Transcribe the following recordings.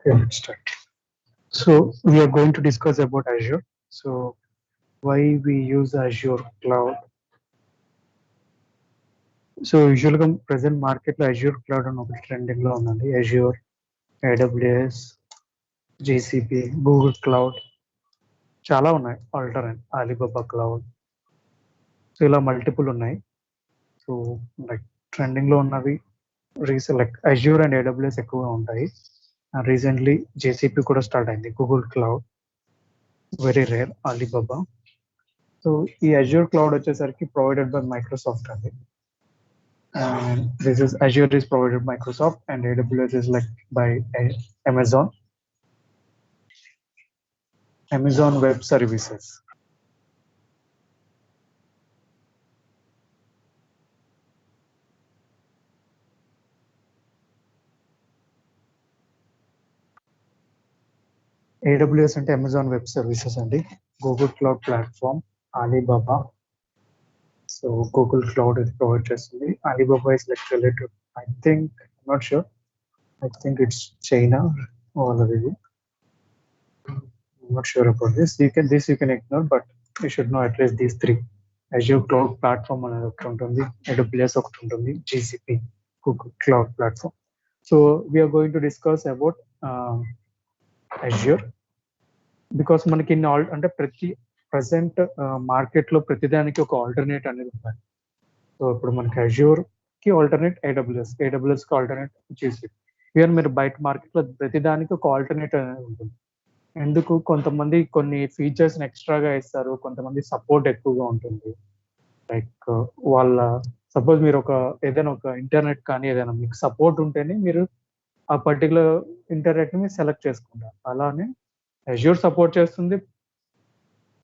Okay, let's start. So we are going to discuss about Azure. So why we use Azure Cloud? So usually present market లో Azure Cloud అని ఒకటి trending లో ఉందండి. Azure, AWS, GCP, Google Cloud చాలా ఉన్నాయి. Alternate Alibaba Cloud. So ఇలా multiple ఉన్నాయి. So like trending లో ఉన్నవి recent like Azure and AWS ఎక్కువగా ఉంటాయి. రీసెంట్లీ GCP కూడా స్టార్ట్ అయింది. Google Cloud very rare. Alibaba. So ఈ Azure Cloud వచ్చేసరికి ప్రొవైడెడ్ బై మైక్రోసాఫ్ట్ అండి. And this is Azure is provided by Microsoft and AWS is like by Amazon. Amazon Web Services. AWS అంటే Amazon Web Services అండి. Google Cloud Platform, Alibaba. So Google Cloud is provide చేస్తుంది. Alibaba is like related. I think I'm not sure. I think it's China or I'm not sure about this. You can ignore, but you should know at least these three. Azure Cloud Platform అనేది ఒకటి ఉంటుంది, AWS ఒకటి ఉంటుంది, GCP, Google Cloud Platform. So we are going to discuss about Azure because మనకి ఇన్ని అంటే ప్రతి present మార్కెట్లో ప్రతిదానికి ఒక ఆల్టర్నేట్ అనేది ఉంది. సో ఇప్పుడు మనకి Azure కి ఆల్టర్నేట్ AWS కి ఆల్టర్నేట్ GCP. ఈవెన్ మీరు బయట మార్కెట్లో ప్రతిదానికి ఒక ఆల్టర్నేట్ అనేది ఉంటుంది. ఎందుకు కొంతమంది కొన్ని ఫీచర్స్ ఎక్స్ట్రాగా ఇస్తారు, కొంతమంది సపోర్ట్ ఎక్కువగా ఉంటుంది. లైక్ వాళ్ళ సపోజ్ మీరు ఏదైనా ఒక ఇంటర్నెట్ కానీ ఏదైనా మీకు సపోర్ట్ ఉంటేనే మీరు ఆ పర్టికులర్ ఇంటర్నెట్ ని సెలెక్ట్ చేసుకుంటారు. అలానే Azure సపోర్ట్ చేస్తుంది,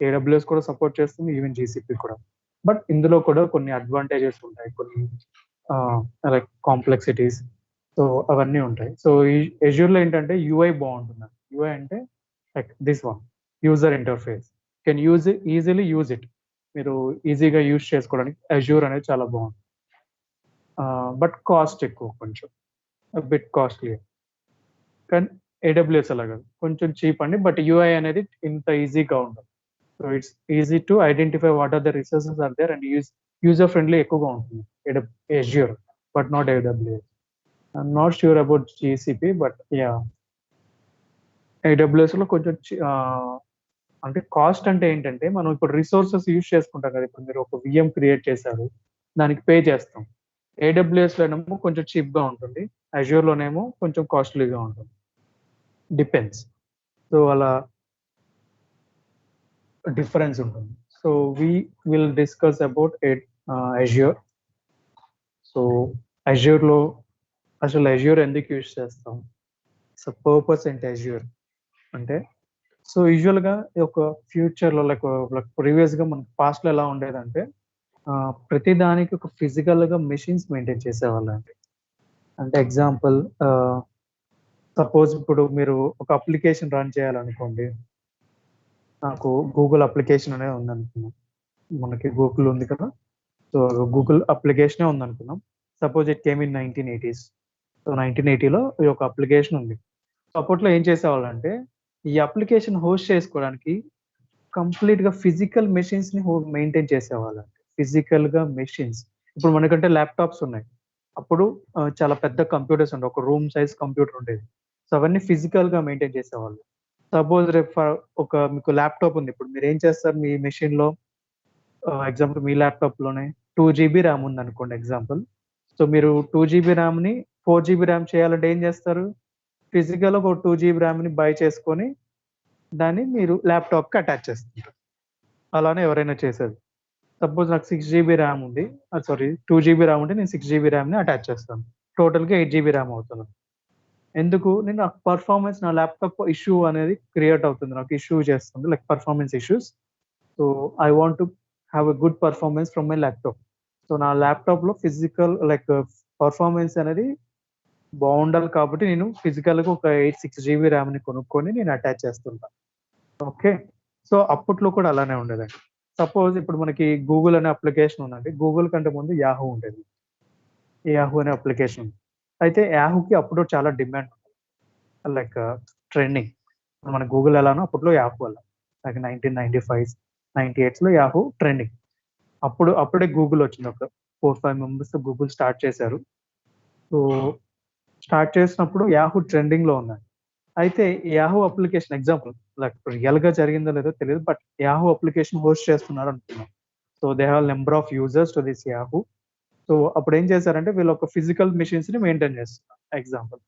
AWS కూడా సపోర్ట్ చేస్తుంది, ఈవెన్ GCP కూడా. బట్ ఇందులో కూడా కొన్ని అడ్వాంటేజెస్ ఉంటాయి, కొన్ని లైక్ కాంప్లెక్సిటీస్, సో అవన్నీ ఉంటాయి. సో ఈ Azure లో ఏంటంటే UI బాగుంటుంది. UI అంటే like this one user interface can easily use it. మీరు ఈజీగా యూజ్ చేసుకోవడానికి Azure అనేది చాలా బాగుంది. బట్ కాస్ట్ ఎక్కువ, కొంచెం బిట్ కాస్ట్లీ. కానీ AWS అలాగా కొంచెం చీప్ అండి, బట్ UI అనేది ఇంత ఈజీగా ఉండదు. So it's easy to identify what are the resources are there and user friendly ఎక్కువగా ఉంటుంది Azure, but not AWS. I'm not sure about GCP, but yeah AWS లో కొంచెం అంటే కాస్ట్ అంటే ఏంటంటే మనం ఇప్పుడు రిసోర్సెస్ యూజ్ చేసుకుంటాం కదా. ఇప్పుడు మీరు ఒక VM క్రియేట్ చేశారు, దానికి పే చేస్తాం. AWS లోనేమో కొంచెం చీప్ గా ఉంటుంది, Azure లోనేమో కొంచెం కాస్ట్లీగా ఉంటుంది. డిపెండ్స్. సో అలా డిఫరెన్స్ ఉంటుంది. So we will discuss about Azure. So Azure లో అసలు Azure ఎందుకు యూజ్ చేస్తాం, సో పర్పస్ ఏంటి Azure అంటే, సో యూజువల్గా ఒక ఫ్యూచర్లో లైక్ ప్రీవియస్ గా మనకి పాస్ట్ లో ఎలా ఉండేదంటే ప్రతి దానికి ఒక ఫిజికల్ గా మెషిన్స్ మెయింటైన్ చేసేవాళ్ళండి. అంటే ఎగ్జాంపుల్ సపోజ్ ఇప్పుడు మీరు ఒక అప్లికేషన్ రన్ చేయాలనుకోండి. నాకు గూగుల్ అప్లికేషన్ అనేది ఉందనుకున్నాం, మనకి గూగుల్ ఉంది కదా. సో గూగుల్ అప్లికేషనే ఉందనుకున్నాం. Suppose it came in 1980s. So 1980లో ఈ ఒక అప్లికేషన్ ఉంది. అప్పట్లో ఏం చేసేవాళ్ళంటే ఈ అప్లికేషన్ హోస్ట్ చేసుకోవడానికి కంప్లీట్ గా ఫిజికల్ మెషిన్స్ ని మెయింటైన్ చేసేవాళ్ళండి. ఫిజికల్ గా మెషిన్స్. ఇప్పుడు మనకంటే ల్యాప్టాప్స్ ఉన్నాయి, అప్పుడు చాలా పెద్ద కంప్యూటర్స్ ఉండే, ఒక రూమ్ సైజ్ కంప్యూటర్ ఉండేది. సో అవన్నీ ఫిజికల్ గా మెయింటైన్ చేసేవాళ్ళు. సపోజ్ రేపు మీకు ల్యాప్టాప్ ఉంది, ఇప్పుడు మీరు ఏం చేస్తారు మీ మెషిన్ లో, ఎగ్జాంపుల్ మీ ల్యాప్టాప్ లోనే 2GB ర్యామ్ ఉంది అనుకోండి ఎగ్జాంపుల్. సో మీరు 2GB ర్యామ్ ని 4GB ర్యామ్ చేయాలంటే ఏం చేస్తారు, ఫిజికల్ ఒక 2GB ర్యామ్ ని బై చేసుకొని దాన్ని మీరు ల్యాప్టాప్ కి అటాచ్ చేస్తారు. అలానే ఎవరైనా చేసేది. సపోజ్ నాకు 6GB ర్యామ్ ఉంది, 2GB ర్యామ్ ఉంటే నేను 6GB ర్యామ్ ని అటాచ్ చేస్తాను. టోటల్ గా 8GB ర్యామ్ అవుతుంది. ఎందుకు, నేను పర్ఫార్మెన్స్ నా ల్యాప్టాప్ ఇష్యూ అనేది క్రియేట్ అవుతుంది, నాకు ఇష్యూ చేస్తుంది like performance issues. So I want to have a good performance from my laptop. So నా ల్యాప్టాప్ లో ఫిజికల్ లైక్ పర్ఫార్మెన్స్ అనేది బాగుండాలి కాబట్టి నేను ఫిజికల్ గా ఒక 6GB ర్యామ్ ని కొనుక్కొని నేను అటాచ్ చేస్తుంటాను. ఓకే, సో అప్పట్లో కూడా అలానే ఉండేదండి. సపోజ్ ఇప్పుడు మనకి గూగుల్ అనే అప్లికేషన్ ఉందండి. గూగుల్ కంటే ముందు యాహూ అనే అప్లికేషన్ ఉంది. అయితే యాహూకి అప్పుడు చాలా డిమాండ్ ఉంది. Like trending. మన గూగుల్ ఎలానో అప్పట్లో యాహూ అలా. లైక్ 1995, 98లో యాహూ ట్రెండింగ్. అప్పుడే గూగుల్ వచ్చింది. ఒక 4-5 మెంబర్స్ గూగుల్ స్టార్ట్ చేశారు. సో స్టార్ట్ చేసినప్పుడు యాహూ ట్రెండింగ్ లో ఉన్నాయి. అయితే Yahoo application example, like real గా జరిగిందో లేదో తెలియదు, బట్ యాహూ అప్లికేషన్ హోస్ట్ చేస్తున్నారు అనుకున్నాం. So they have number of users to this Yahoo. So అప్పుడు ఏం చేశారంటే వీళ్ళు ఒక ఫిజికల్ మిషన్స్ ని మెయింటైన్ చేస్తున్నారు ఎగ్జాంపుల్.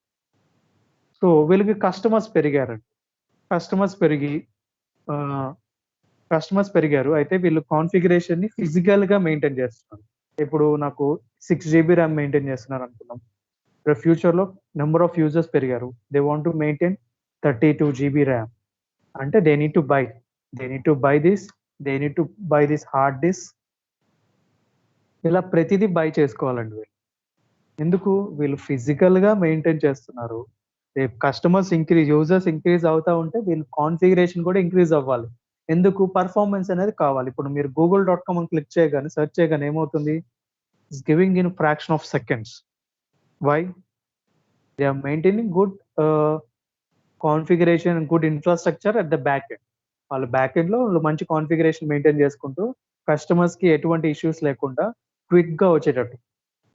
సో వీళ్ళకి కస్టమర్స్ పెరిగారండి. కస్టమర్స్ పెరిగి కస్టమర్స్ పెరిగారు. అయితే వీళ్ళు కాన్ఫిగరేషన్ ని ఫిజికల్ గా మెయింటైన్ చేస్తున్నారు. ఇప్పుడు నాకు 6 జీబీ ర్యామ్ మెయింటైన్ చేస్తున్నారు అనుకుందాం. రేపు ఫ్యూచర్ లో నెంబర్ ఆఫ్ యూజర్స్ పెరిగారు. They want to maintain 32 GB RAM. అంటే they need to buy this, they need to buy this hard disk. ఇలా ప్రతిదీ బై చేసుకోవాలండి వీళ్ళు. ఎందుకు? వీళ్ళు ఫిజికల్ గా మెయింటైన్ చేస్తున్నారు. రేపు యూజర్స్ ఇంక్రీజ్ అవుతా ఉంటే వీళ్ళు కాన్ఫిగరేషన్ కూడా ఇంక్రీజ్ అవ్వాలి. ఎందుకు? పర్ఫార్మెన్స్ అనేది కావాలి. ఇప్పుడు మీరు google.com అని క్లిక్ చేయగానే, సెర్చ్ చేయగానే ఏమవుతుంది? It's giving in fraction of seconds. Why? They are maintaining good configuration and good infrastructure at the back end. వాళ్ళ బ్యాక్ ఎండ్‌లో వాళ్ళు మంచి కాన్ఫిగరేషన్ మెయింటైన్ చేసుకుంటూ కస్టమర్స్‌కి ఎటువంటి ఇష్యూస్ లేకుండా క్విక్‌గా వచ్చేటట్టు,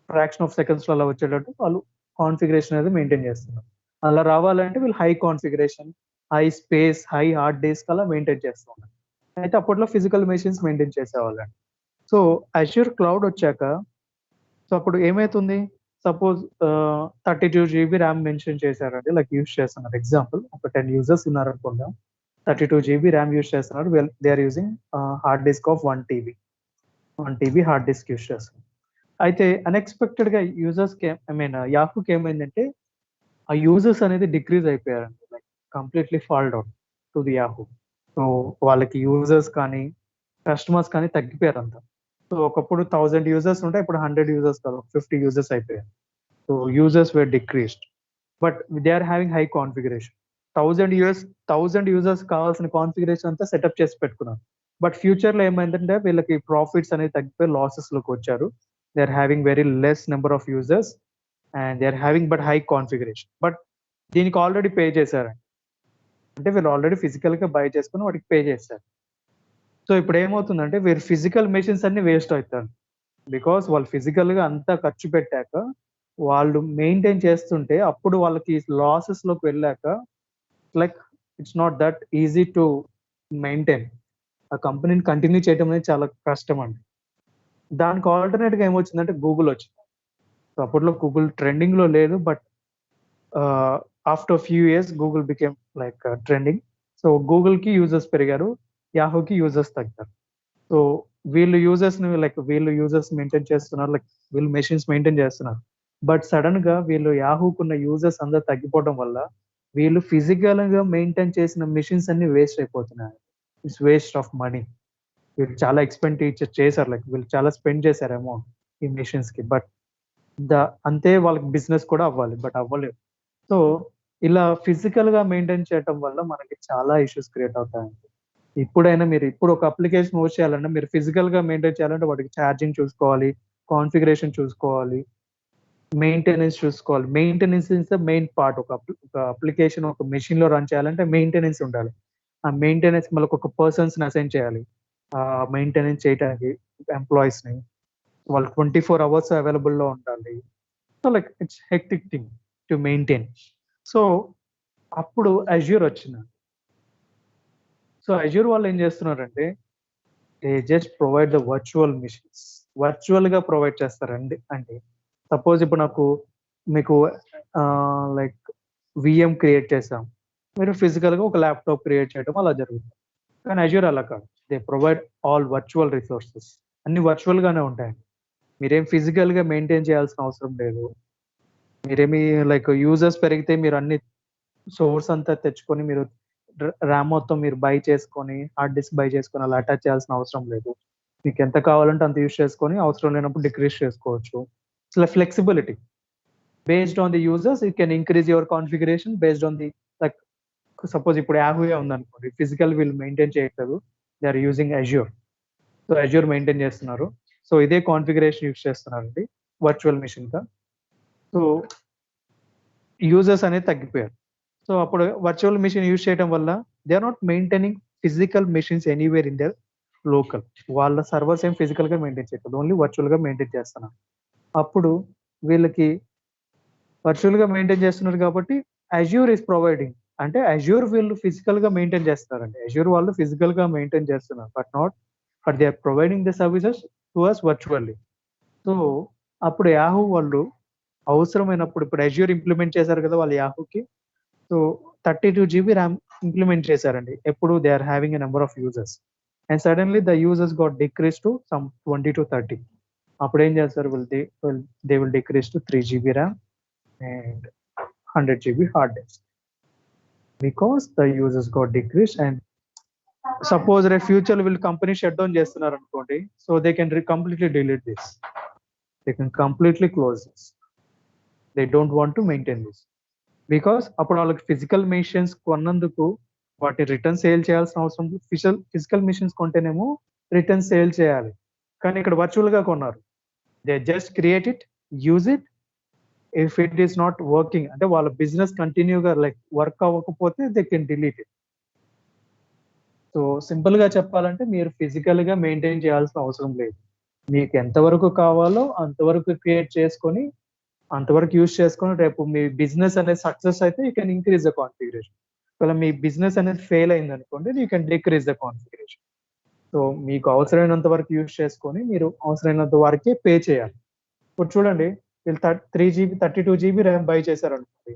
ఫ్రాక్షన్ ఆఫ్ సెకండ్స్‌లో అలా వచ్చేటట్టు వాళ్ళు కాన్ఫిగరేషన్ అనేది మెయింటైన్ చేస్తున్నారు. అలా రావాలంటే వీళ్ళు high configuration, high space, high hard disk అలా మెయింటైన్ చేస్తూ ఉన్నారు. అయితే అప్పట్లో ఫిజికల్ మెషిన్స్ మెయింటైన్ చేసేవాళ్ళండి. సో అష్యూర్ క్లౌడ్ వచ్చాక, సో అప్పుడు ఏమైతుంది? సపోజ్ 32 జీబీ ర్యామ్ మెన్షన్ చేశారండి. లైక్ యూజ్ చేస్తున్నారు. ఎగ్జాంపుల్ ఒక 10 యూజర్స్ ఉన్నారనుకుందాం. 32 జీబీ ర్యామ్ యూజ్ చేస్తున్నారు. They are using hard disk of 1 TB. 1 TB hard disk use చేస్తున్నారు. అయితే అన్‌ఎక్స్‌పెక్టెడ్‌గా యూజర్స్‌కి యాహూకి ఏమైందంటే ఆ యూజర్స్ అనేది decrease అయిపోయారండి. Like completely fall down to the Yahoo. So వాళ్ళకి యూజర్స్ కానీ, కస్టమర్స్ కానీ తగ్గిపోయారంతా. సో ఒకప్పుడు 1000 యూజర్స్ ఉంటే ఇప్పుడు 100 యూజర్స్ కాదు, 50 యూజర్స్ అయిపోయారు. So users were decreased. But they are having high configuration. 1000 users కావాల్సిన కాన్ఫిగరేషన్ అంతా సెటప్ చేసి పెట్టుకున్నారు. బట్ ఫ్యూచర్‌లో ఏమైందంటే వీళ్ళకి ప్రాఫిట్స్ అనేది తగ్గిపోయి లాసెస్‌లోకి వచ్చారు. They are having very less number of users and they are having but high configuration. But దీనికి ఆల్రెడీ పే చేశారండి. అంటే వీళ్ళు ఆల్రెడీ ఫిజికల్‌గా బై చేసుకొని వాటికి పే చేశారు. సో ఇప్పుడు ఏమవుతుందంటే వీరి ఫిజికల్ మెషిన్స్ అన్ని వేస్ట్ అవుతారు. బికాస్ వాళ్ళు ఫిజికల్‌గా అంతా ఖర్చు పెట్టాక, వాళ్ళు మెయింటైన్ చేస్తుంటే అప్పుడు వాళ్ళకి లాసెస్‌లోకి వెళ్ళాక, like it's not that easy to maintain. ఆ కంపెనీని కంటిన్యూ చేయడం అనేది చాలా కష్టం అండి. దానికి ఆల్టర్‌నేట్‌గా ఏమొచ్చిందంటే గూగుల్ వచ్చింది. సో అప్పట్లో గూగుల్ ట్రెండింగ్‌లో లేదు. But after few years Google became like trending. So గూగుల్‌కి యూజర్స్ పెరిగారు. యాహూకి యూజర్స్ తగ్గారు. సో వీళ్ళు యూజర్స్ మెయింటైన్ చేస్తున్నారు. లైక్ వీళ్ళు మెషిన్స్ మెయింటైన్ చేస్తున్నారు. బట్ సడెన్‌గా వీళ్ళు యాహూకున్న యూజర్స్ అందరూ తగ్గిపోవడం వల్ల వీళ్ళు ఫిజికల్‌గా మెయింటైన్ చేసిన మెషిన్స్ అన్ని వేస్ట్ అయిపోతున్నాయి. It's waste of money. వీళ్ళు చాలా ఎక్స్‌పెండిచర్ చేశారు. లైక్ వీళ్ళు చాలా స్పెండ్ చేశారు అమౌంట్ ఈ మెషిన్స్‌కి. బట్ ద అంతే వాళ్ళకి బిజినెస్ కూడా అవ్వాలి. బట్ అవ్వలేదు. సో ఇలా ఫిజికల్‌గా మెయింటైన్ చేయటం వల్ల మనకి చాలా ఇష్యూస్ క్రియేట్ అవుతాయండి. ఇప్పుడైనా మీరు ఇప్పుడు ఒక అప్లికేషన్ హోస్ట్ చేయాలన్నా మీరు ఫిజికల్‌గా మెయింటైన్ చేయాలంటే వాటికి ఛార్జింగ్ చూసుకోవాలి, కాన్ఫిగరేషన్ చూసుకోవాలి, మెయింటెనెన్స్ చూసుకోవాలి. Maintenance is the main part. ఒక అప్లికేషన్ ఒక మెషిన్‌లో రన్ చేయాలంటే మెయింటెనెన్స్ ఉండాలి. ఆ మెయింటెనెన్స్ మళ్ళీ ఒక పర్సన్స్‌ని అసైన్ చేయాలి. మెయింటెనెన్స్ చేయటానికి ఎంప్లాయీస్‌ని. వాళ్ళు 24 అవర్స్ అవైలబుల్‌లో ఉండాలి. So like it's hectic thing to maintain. So అప్పుడు అజ్యూర్ వచ్చిందండి. సో అజ్యూర్ వాళ్ళు ఏం చేస్తున్నారంటే they just provide the virtual machines. వర్చువల్‌గా ప్రొవైడ్ చేస్తారండి. అంటే సపోజ్ ఇప్పుడు మీకు లైక్ వీఎం క్రియేట్ చేసాం. మీరు ఫిజికల్‌గా ఒక ల్యాప్‌టాప్ క్రియేట్ చేయడం అలా జరుగుతుంది. కానీ అజ్యూర్ అలా కాదు. They provide all virtual resources. అన్ని వర్చువల్‌గానే ఉంటాయండి. మీరేం ఫిజికల్‌గా మెయింటైన్ చేయాల్సిన అవసరం లేదు. మీరేమి లైక్ యూజర్స్ పెరిగితే మీరు అన్ని సోర్స్ అంతా తెచ్చుకొని మీరు ర్యామ్ మొత్తం మీరు బై చేసుకొని, హార్డ్ డిస్క్ బై చేసుకొని అలా అటాచ్ చేయాల్సిన అవసరం లేదు. మీకెంత కావాలంటే అంత యూజ్ చేసుకొని, అవసరం లేనప్పుడు డిక్రీజ్ చేసుకోవచ్చు. ఇట్లా flexibility. Based on the users you can increase your configuration based on the like suppose ఇప్పుడు యాహూయే ఉందనుకోండి. ఫిజికల్ వీళ్ళు మెయింటైన్ చేయట్లేదు. They are using Azure. So Azure maintain చేస్తున్నారు. సో ఇదే కాన్ఫిగరేషన్ యూజ్ చేస్తున్నారండి వర్చువల్ మెషిన్‌గా. సో యూజర్స్ అనేది తగ్గిపోయారు. సో అప్పుడు వర్చువల్ మిషన్ యూజ్ చేయడం వల్ల they are not maintaining physical machines anywhere in their local. వాళ్ళ సర్వర్స్ ఏం ఫిజికల్ గా మెయింటైన్ చేయట్లేదు, ఓన్లీ వర్చువల్ గా మెయింటైన్ చేస్తున్నారు. అప్పుడు వీళ్ళకి వర్చువల్ గా మెయింటైన్ చేస్తున్నారు కాబట్టి అజ్యూర్ ఇస్ ప్రొవైడింగ్, అంటే అజ్యూర్ వీళ్ళు ఫిజికల్ గా మెయింటైన్ చేస్తున్నారండి. అజ్యూర్ వాళ్ళు ఫిజికల్ గా మెయింటైన్ చేస్తున్నారు, but they are providing the services to us virtually. So అప్పుడు యాహూ వాళ్ళు అవసరమైనప్పుడు, ఇప్పుడు అజ్యూర్ ఇంప్లిమెంట్ చేశారు కదా వాళ్ళు యాహూకి, సో 32 GB ర్యామ్ ఇంప్లిమెంట్ చేశారండి. ఎప్పుడు they are having a number of users and suddenly the users got decrease to some 20 to 30. అప్పుడు ఏం చేస్తారు, they will decrease to 3 GB RAM and 100 GB hard disk because the users got decreased. And suppose రేపు future వీళ్ళు company shut down చేస్తున్నారు అనుకోండి, so they can completely delete this, they can completely close this, they don't want to maintain this. Because అప్పుడు వాళ్ళకి physical machines కొన్నందుకు వాటి return sale చేయాల్సిన అవసరం, physical machines కొంటేనేమో return sale చేయాలి, కానీ ఇక్కడ వర్చువల్ గా కొన్నారు, they just create it, use it. If it is not working, అంటే వాళ్ళ బిజినెస్ కంటిన్యూగా లైక్ వర్క్ అవ్వకపోతే they can delete it. So simple గా చెప్పాలంటే మీరు ఫిజికల్ గా మెయింటైన్ చేయాల్సిన అవసరం లేదు. మీకు ఎంతవరకు కావాలో అంతవరకు క్రియేట్ చేసుకొని అంతవరకు యూజ్ చేసుకొని రేపు మీ బిజినెస్ అనేది సక్సెస్ అయితే you can increase the configuration. ఒకవేళ మీ బిజినెస్ అనేది ఫెయిల్ అయింది అనుకోండి, you can decrease the configuration. So మీకు అవసరమైనంత వరకు యూజ్ చేసుకొని మీరు అవసరమైనంత వరకే పే చేయాలి. ఇప్పుడు చూడండి, వీళ్ళు 3 GB 32 GB ర్యామ్ బై చేశారు అనుకోండి.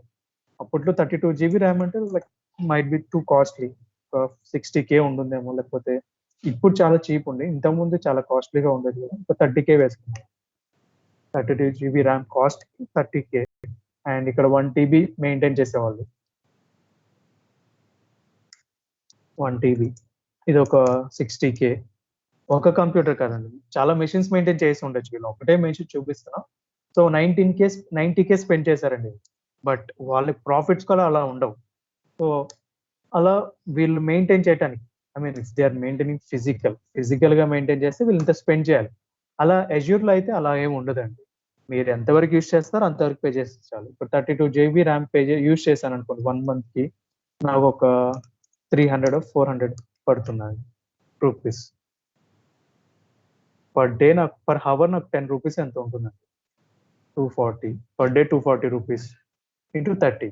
అప్పట్లో 32 GB ర్యామ్ అంటే like might be too costly, 60K ఉంటుందేమో, లేకపోతే ఇప్పుడు చాలా చీప్ ఉంది, ఇంతకుముందు చాలా కాస్ట్లీగా ఉండేది కదా, ఇప్పుడు 30K వేసుకున్నాం. 32 GB RAM cost 30K and ఇక్కడ 1 TB మెయింటైన్ చేసేవాళ్ళు. 1 TB ఇది ఒక 60K. ఒక కంప్యూటర్ కాదండి, చాలా మెషిన్స్ మెయింటైన్ చేసి ఉండొచ్చు వీళ్ళు, ఒకటే మెషిన్ చూపిస్తున్నాం. సో 90K స్పెండ్ చేశారండి, బట్ వాళ్ళ ప్రాఫిట్స్ కూడా అలా ఉండవు. సో అలా వీళ్ళు మెయింటైన్ చేయడానికి, I mean if they are maintaining physical గా మెయింటైన్ చేస్తే వీళ్ళు ఇంత స్పెండ్ చేయాలి. అలా అజ్యూర్ లో అయితే అలా ఏమి ఉండదండి, మీరు ఎంతవరకు యూజ్ చేస్తారో అంతవరకు పే చేస్తే చాలు. ఇప్పుడు 32 GB ర్యామ్ యూజ్ చేశాను అనుకోండి, 1 month కి నాకు ఒక 300 or 400 పడుతున్నాయి రూపీస్ పర్ డే. నాకు పర్ హవర్ నాకు 10 రూపీస్ ఎంత ఉంటుందండి, 240 పర్ డే, 240 రూపీస్ ఇంటూ 30.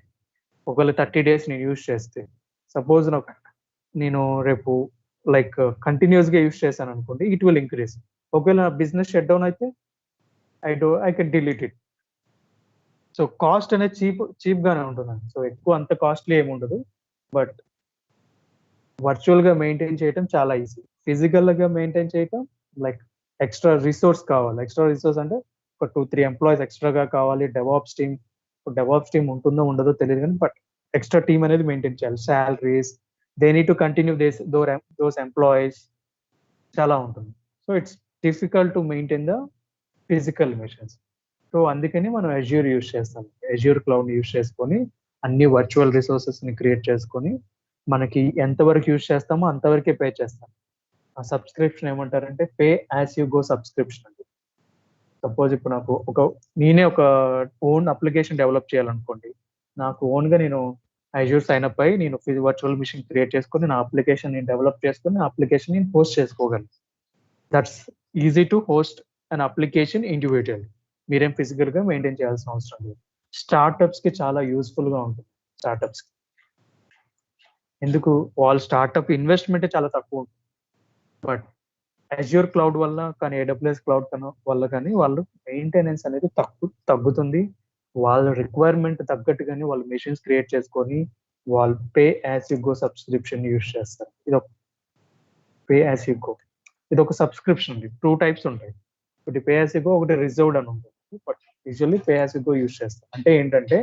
ఒకవేళ 30 days నేను యూజ్ చేస్తే, సపోజ్ నేను రేపు లైక్ కంటిన్యూస్ గా యూజ్ చేశాను అనుకోండి, ఇట్ విల్ ఇంక్రీజ్. ఒకవేళ బిజినెస్ షట్ డౌన్ అయితే I can delete it. So cost అనేది చీప్ గానే ఉంటుందండి, సో ఎక్కువ అంత కాస్ట్లీ ఏమి ఉండదు. బట్ వర్చువల్ గా మెయింటైన్ చేయడం చాలా ఈజీ, ఫిజికల్ గా మెయింటైన్ చేయడం లైక్ ఎక్స్ట్రా రిసోర్స్ కావాలి. ఎక్స్ట్రా రిసోర్స్ అంటే ఒక 2-3 ఎంప్లాయీస్ ఎక్స్ట్రాగా కావాలి. డెవాప్స్ టీమ్ ఉంటుందో ఉండదో తెలియదు కానీ, బట్ ఎక్స్ట్రా టీమ్ అనేది మెయింటైన్ చేయాలి. Salaries, they need to continue those employees, చాలా ఉంటుంది. So it's difficult to maintain the physical machines. So అందుకని మనం అజ్యూర్ యూజ్ చేస్తాం. అజ్యూర్ క్లౌడ్ యూజ్ చేసుకొని అన్ని వర్చువల్ రిసోర్సెస్ ని క్రియేట్ చేసుకొని మనకి ఎంతవరకు యూజ్ చేస్తామో అంతవరకే పే చేస్తాం. ఆ సబ్స్క్రిప్షన్ ఏమంటారంటే pay as you go subscription అండి. సపోజ్ ఇప్పుడు నాకు నేనే ఒక ఓన్ అప్లికేషన్ డెవలప్ చేయాలనుకోండి, నాకు ఓన్ గా నేను అజ్యూర్ సైన్ అప్ అయ్యి నేను వర్చువల్ మిషన్ క్రియేట్ చేసుకొని నా అప్లికేషన్ నేను డెవలప్ చేసుకొని నా అప్లికేషన్ నేను హోస్ట్ చేసుకోగలను. That's easy to host an application individual. మీరేం ఫిజికల్ గా మెయింటైన్ చేయాల్సిన అవసరం లేదు. స్టార్ట్అప్స్ కి చాలా యూస్ఫుల్ గా ఉంటుంది. స్టార్ట్అప్స్ ఎందుకు, వాళ్ళ స్టార్ట్అప్ ఇన్వెస్ట్మెంట్ చాలా తక్కువ ఉంటుంది, బట్ అజ్యూర్ క్లౌడ్ వల్ల కానీ AWS క్లౌడ్ వల్ల కానీ వాళ్ళు మెయింటెనెన్స్ అనేది తగ్గుతుంది. వాళ్ళ రిక్వైర్మెంట్ తగ్గట్టుగానే వాళ్ళు మెషిన్స్ క్రియేట్ చేసుకొని వాళ్ళు pay as you go subscription use చేస్తారు. ఇది ఒక పే యాజ్ యూ గో, ఇది ఒక సబ్స్క్రిప్షన్ ఉంది. 2 types ఉంటాయి, ఒకటి పే యాజ్ యూ గో, ఒకటి రిజర్వ్డ్ అని ఉంటుంది. But usually pay as you go use చేస్తాను. అంటే ఏంటంటే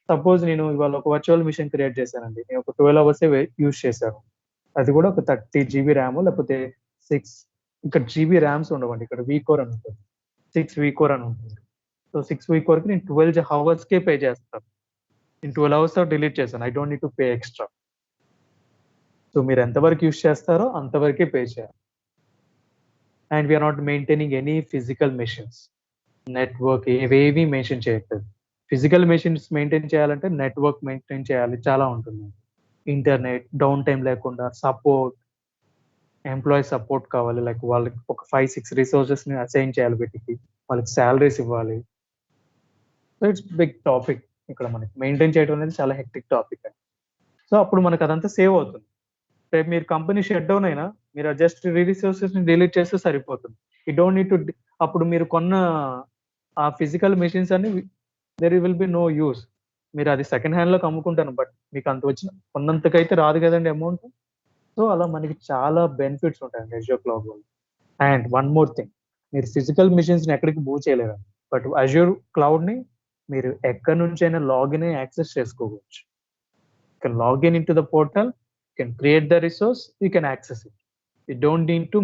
సపోజ్ నేను ఇవాళ ఒక వర్చువల్ మిషన్ క్రియేట్ చేశానండి, నేను ఒక 12 hours యూజ్ చేశాను, అది కూడా ఒక 30 GB ర్యామ్ లేకపోతే 6 ఇక్కడ GB ర్యామ్స్ ఉండవండి, ఇక్కడ vCore అని ఉంటుంది, 6 vCore అని ఉంటుంది. సో 6 vCore కి నేను 12 hours పే చేస్తాను. నేను 12 hours డిలీట్ చేశాను, I don't need to pay extra. So మీరు ఎంతవరకు యూజ్ చేస్తారో అంతవరకే పే చేయాలి. And we're not maintaining any physical machines, network ఏవేవి మెన్షన్ చేయట్లేదు. ఫిజికల్ మెషిన్స్ మెయింటైన్ చేయాలంటే నెట్వర్క్ మెయింటైన్ చేయాలి, చాలా ఉంటుంది. ఇంటర్నెట్, డౌన్ టైం లేకుండా సపోర్ట్, ఎంప్లాయీ సపోర్ట్ కావాలి. లైక్ వాళ్ళకి ఒక 5-6 రిసోర్సెస్‌ని అసైన్ చేయాలి వీటికి. వాళ్ళకి సాలరీస్ ఇవ్వాలి. So, it's big topic. ఇక్కడ మనకి మెయింటైన్ చేయడం అనేది చాలా హెక్టిక్ టాపిక్ అండి. సో, అప్పుడు మనకు అదంతా సేవ్ అవుతుంది. రేపు మీరు కంపెనీ షట్ డౌన్ అయినా మీరు జస్ట్ రిసోర్సెస్‌ని డిలీట్ చేస్తే సరిపోతుంది. యూ డోంట్ నీడ్ టు అప్పుడు మీరు కొన్న ఆ ఫిజికల్ మెషిన్స్ అన్ని there will be no use. మీరు అది సెకండ్ హ్యాండ్‌లోకి అమ్ముకుంటాను. బట్ మీకు అంత వచ్చిన కొన్నంతకైతే రాదు కదండీ అమౌంట్. సో, అలా మనకి చాలా బెనిఫిట్స్ ఉంటాయండి అజూర్ క్లౌడ్ వల్ల. అండ్ వన్ మోర్ థింగ్, మీరు ఫిజికల్ మెషిన్స్‌ని ఎక్కడికి మూవ్ చేయలేరండి. బట్ అజూర్ క్లౌడ్‌ని మీరు ఎక్కడి నుంచైనా లాగిన్ అయ్యి యాక్సెస్ చేసుకోవచ్చు. You can login into the portal, you can create the resource, you can access it. You don't need to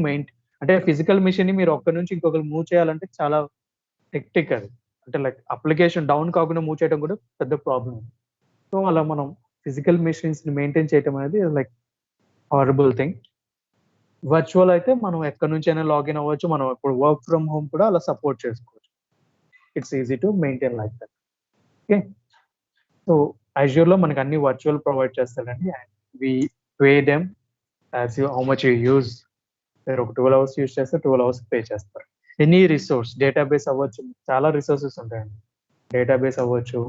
అంటే physical మెషిన్‌ని మీరు ఒక్కడి నుంచి ఇంకొకరికి మూవ్ చేయాలంటే చాలా హెక్టిక్ అది. అంటే లైక్ అప్లికేషన్ డౌన్ కాకుండా మూవ్ చేయడం కూడా పెద్ద ప్రాబ్లమ్. సో, అలా మనం ఫిజికల్ మెషిన్స్‌ని మెయింటైన్ చేయడం అనేది లైక్ హారబుల్ థింగ్. వర్చువల్ అయితే మనం ఎక్కడి నుంచైనా లాగిన్ అవ్వచ్చు. మనం ఇప్పుడు వర్క్ ఫ్రమ్ హోమ్ కూడా అలా సపోర్ట్ చేసుకోవచ్చు. It's easy to maintain like that. Okay. So, అజూర్‌లో మనకు అన్ని వర్చువల్ ప్రొవైడ్ చేస్తాడండి. And we pay them how much you use. మీరు ఒక 12 అవర్స్ యూజ్ చేస్తే 12 అవర్స్ పే చేస్తారు. ఎనీ రిసోర్స్, డేటాబేస్ అవ్వచ్చు, చాలా రిసోర్సెస్ ఉంటాయండి. డేటాబేస్ అవ్వచ్చు,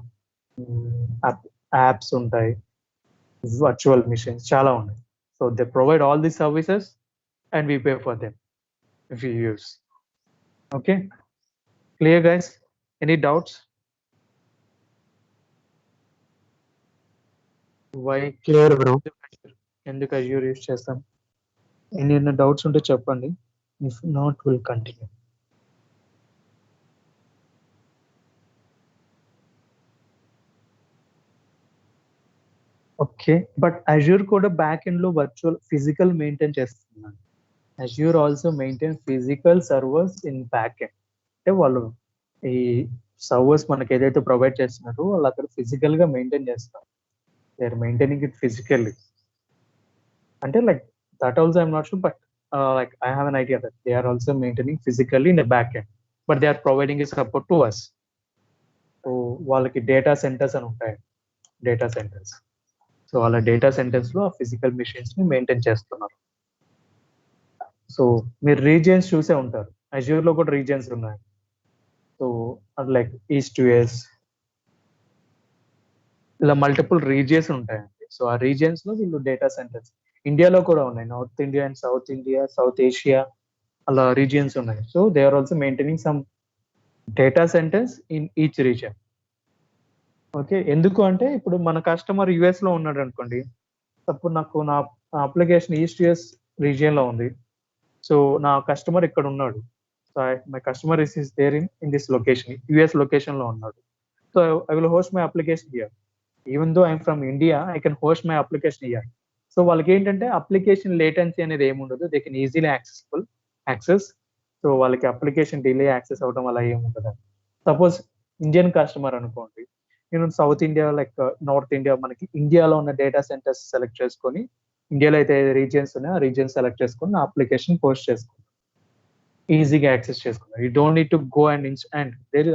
యాప్స్ ఉంటాయి, వర్చువల్ మిషన్స్ చాలా ఉన్నాయి. So, they provide all the services and we pay for them if you use. Okay. Clear guys? Any doubts? Why clear bro. ఎందుకు Azure use చేస్తాం? ఎన్ని డౌట్స్ ఉంటే చెప్పండి. If not will continue. Okay. But Azure కూడా back ఎండ్‌లో virtual physical maintain చేస్తున్నాడు. Azure also maintain physical servers in back end. అంటే వాళ్ళు ఈ సర్వర్స్ మనకి ఏదైతే ప్రొవైడ్ చేస్తున్నారో వాళ్ళు అక్కడ ఫిజికల్‌గా మెయింటైన్ చేస్తారు. They are maintaining it physically. అంటే like that also I am not sure, but like I have an idea that they are also maintaining physically in the back end. But they are providing a support to us. So, వాళ్ళకి data centers అని ఉంటాయి. Data centers. So, వాళ్ళ data సెంటర్స్‌లో physical మెషిన్స్‌ని maintain చేస్తున్నారు. So, మీరు regions చూసే ఉంటారు. అజూర్‌లో కూడా రీజియన్స్ ఉన్నాయి. So, like east to west ఇలా మల్టిపుల్ రీజియన్స్ ఉంటాయండి. సో, ఆ రీజియన్స్‌లో వీళ్ళు డేటా సెంటర్స్ ఇండియాలో కూడా ఉన్నాయి. North India and south India, south Asia అలా రీజియన్స్ ఉన్నాయి. So, they are also maintaining some data centers in each region. Okay. ఎందుకు అంటే ఇప్పుడు మన కస్టమర్ యూఎస్‌లో ఉన్నాడనుకోండి. అప్పుడు నాకు నా అప్లికేషన్ ఈస్ట్ యూఎస్ రీజియన్‌లో ఉంది. సో, నా కస్టమర్ ఇక్కడ ఉన్నాడు. So, my customer is there in this location. US లొకేషన్‌లో ఉన్నాడు. So, I will host my application here. Even though I'm from India, I can host my application here. So, వాళ్ళకేంటంటే application latency అనేది ఏముండదు. They can easily access. So, వాళ్ళకి application delay access అవ్వడం అలా ఏముండదండి. Suppose Indian customer అనుకోండి. నేను south India like north India మనకి ఇండియాలో ఉన్న డేటా సెంటర్స్ సెలెక్ట్ చేసుకొని, ఇండియాలో అయితే రీజియన్స్ ఉన్నాయో ఆ రీజియన్స్ సెలెక్ట్ చేసుకొని నా అప్లికేషన్ పోస్ట్ చేసుకుంటాను. ఈజీగా యాక్సెస్ చేసుకున్నారు. You don't need to go and there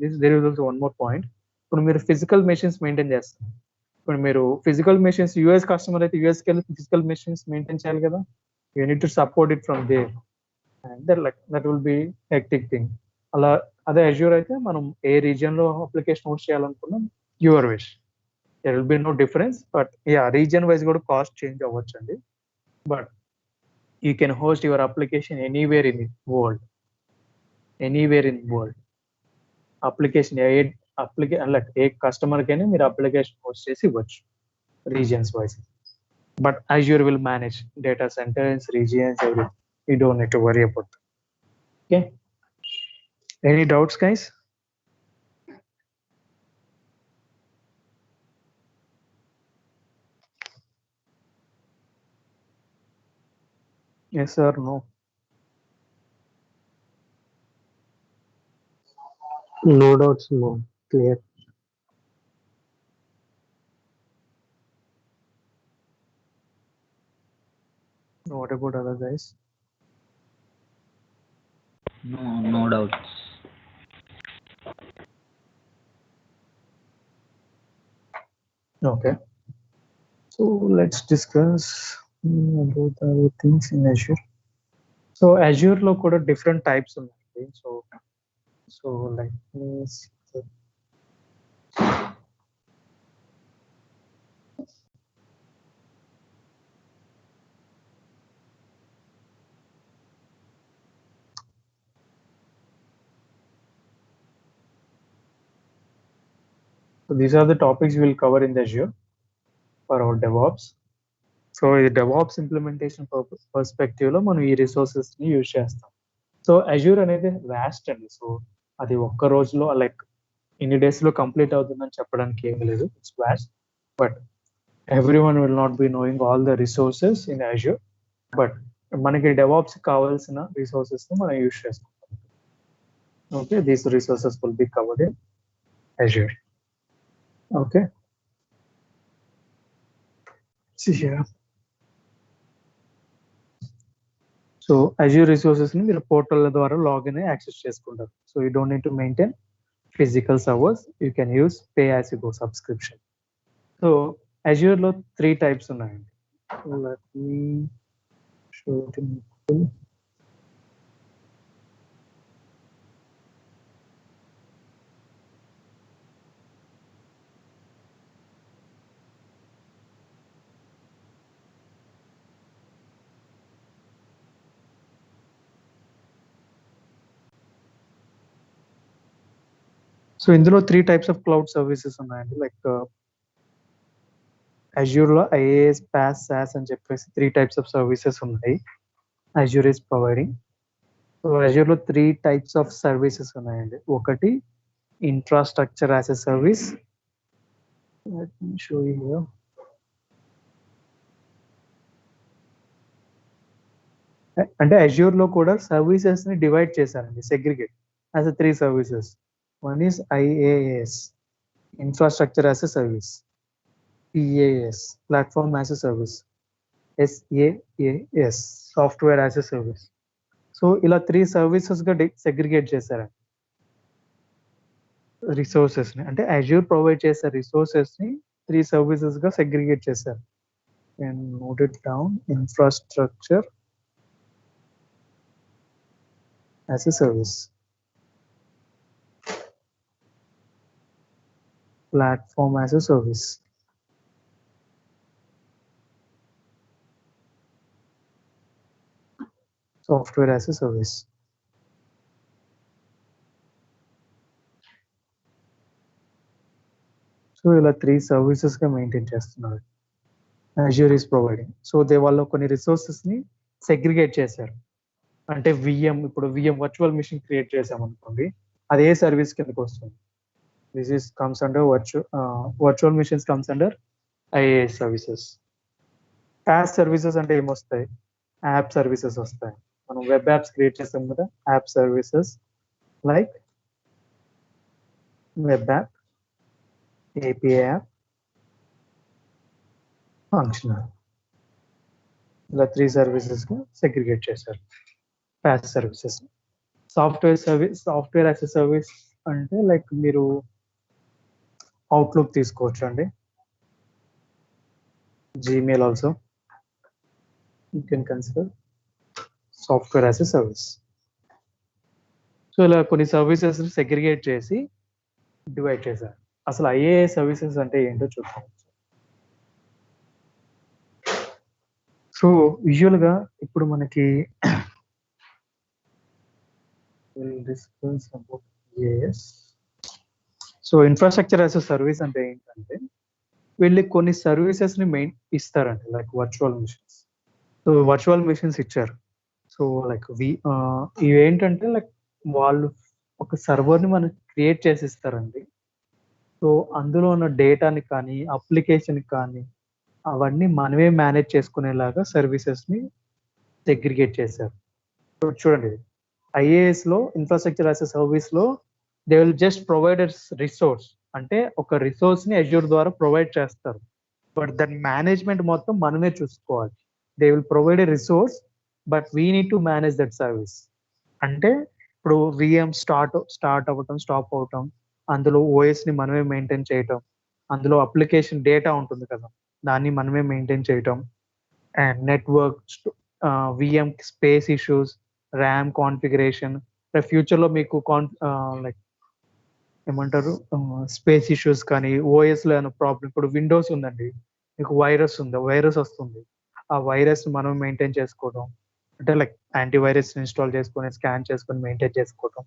is also one more point. ఇప్పుడు మీరు ఫిజికల్ మెషిన్స్ మెయింటైన్ చేస్తున్నారు. ఇప్పుడు మీరు ఫిజికల్ మెషిన్స్ యూఎస్ కస్టమర్ అయితే యూఎస్‌కెళ్ళి ఫిజికల్ మెషిన్స్ మెయింటైన్ చేయాలి కదా! You need to support it from there. And that will be hectic thing. అలా అదే అజూర్ అయితే మనం ఏ రీజియన్‌లో అప్లికేషన్ హోస్ట్ చేయాలనుకున్నాం your wish. There will be no difference. But region wise కూడా కాస్ట్ చేంజ్ అవ్వచ్చండి. But you can host your application anywhere in the world. Anywhere in world. Application like ఏ కస్టమర్‌కైనా మీరు అప్లికేషన్ హోస్ట్ చేసి ఇవ్వచ్చు regions wise. But Azure will manage data centres, regions, everything. You don't need to worry about that. Okay. Any doubts guys? Yes or no? No doubts, no. Clear. What about other guys? No doubts. Okay. So let's discuss about the things in Azure. So Azure లో కూడా different types ఉన్నాయి. So let me see. So these are the topics we will cover in the Azure for our DevOps. So ఇది DevOps implementation perspective లో మనం ఈ resources ని use చేస్తాం. So Azure అనేది వాస్ట్ అండి. సో అది ఒక్క రోజులో లైక్ ఇన్ని డేస్ లో కంప్లీట్ అవుతుందని చెప్పడానికి ఏమీ లేదు. It's vast, but every one will not be knowing all the resources in Azure. But మనకి డెవాప్స్ కావాల్సిన రిసోర్సెస్ ని మనం యూజ్ చేసుకుంటాం. Okay, these resources will be covered in Azure. Okay, see here. So Azure resources ని మీరు portal ద్వారా login అయ్యి access చేసుకుంటారు. So you don't need to maintain physical servers. You can use pay as you go subscription. So Azure లో 3 types ఉన్నాయండి. Let me show it in full. So ఇందులో 3 types of cloud services ఉన్నాయండి. Like Azure లో IaaS, PaaS, SaaS అని చెప్పేసి 3 types of services ఉన్నాయి. Azure is providing. So Azure లో 3 types of services ఉన్నాయండి. ఒకటి infrastructure as a service. Let me show you here. అంటే Azure లో కూడా సర్వీసెస్ ని డివైడ్ చేశారండి, segregate as 3 services. One is IaaS, infrastructure as a service. PaaS, platform as a service. SaaS, software as a service. So ఇలా 3 services గా segregate చేశారండి resources ని. అంటే Azure ప్రొవైడ్ చేసే రిసోర్సెస్ ని 3 సర్వీసెస్ గా సెగ్రిగేట్ చేశారు. And note it down, infrastructure as a service, platform as a service, software as a service. So ఇలా 3 సర్వీసెస్ గా మెయింటైన్ చేస్తున్నారు. Azure is providing. సో వాళ్ళు కొన్ని రిసోర్సెస్ ని సెగ్రిగేట్ చేశారు. అంటే ఇప్పుడు VM వర్చువల్ మిషన్ క్రియేట్ చేసాం అనుకోండి, అది ఏ సర్వీస్ కిందకి వస్తుంది. This is comes under virtual machines comes under IaaS services. App services అంటే ఏమొస్తాయి? యాప్ సర్వీసెస్ వస్తాయి. మనం వెబ్ యాప్స్ క్రియేట్ చేస్తాం కదా, app services like web app, API app, functional. ఇలా 3 సర్వీసెస్ గా సెగ్రిగేట్ చేశారు PaaS services. Software as a service అంటే లైక్ మీరు అవుట్లుక్ తీసుకోవచ్చు అండి, Gmail also you can consider software as a service. So ఇలా కొన్ని సర్వీసెస్ సెగ్రిగేట్ చేసి డివైడ్ చేశారు. అసలు IaaS సర్వీసెస్ అంటే ఏంటో చూద్దాం. సో యూజువల్ గా ఇప్పుడు మనకి discuss about IaaS. So infrastructure as a service అంటే ఏంటంటే వీళ్ళు కొన్ని సర్వీసెస్ ని ఇస్తారండి, like virtual machines. So virtual machines ఇచ్చారు. సో లైక్ ఇవేంటంటే లైక్ వాళ్ళు ఒక సర్వర్ ని మనకి క్రియేట్ చేసి ఇస్తారండి. సో అందులో ఉన్న డేటాని కానీ అప్లికేషన్ కానీ అవన్నీ మనమే మేనేజ్ చేసుకునేలాగా సర్వీసెస్ ని సెగ్రిగేట్ చేశారు. చూడండి, IaaS లో ఇన్ఫ్రాస్ట్రక్చర్ యాజ్ ఎ సర్వీస్ లో they will just provide resource. అంటే ఒక రిసోర్స్ ని Azure ద్వారా ప్రొవైడ్ చేస్తారు, బట్ దాని మేనేజ్మెంట్ మొత్తం మనమే చూసుకోవాలి. They will provide a resource, but we need to manage that service. అంటే ఇప్పుడు VM స్టార్ట్ అవ్వటం, స్టాప్ అవటం, అందులో OS ని మనమే మెయింటైన్ చేయటం, అందులో అప్లికేషన్ డేటా ఉంటుంది కదా, దాన్ని మనమే మెయింటైన్ చేయటం. And network, VM space issues, RAM configuration. ఫ్యూచర్లో మీకు లైక్ ఏమంటారు, స్పేస్ ఇష్యూస్ కానీ ఓఎస్లో ఏమైనా ప్రాబ్లం, ఇప్పుడు విండోస్ ఉందండి, మీకు వైరస్ వస్తుంది, ఆ వైరస్ మనం మెయింటైన్ చేసుకోవడం, అంటే లైక్ యాంటీవైరస్ ఇన్స్టాల్ చేసుకొని స్కాన్ చేసుకొని మెయింటైన్ చేసుకోవడం,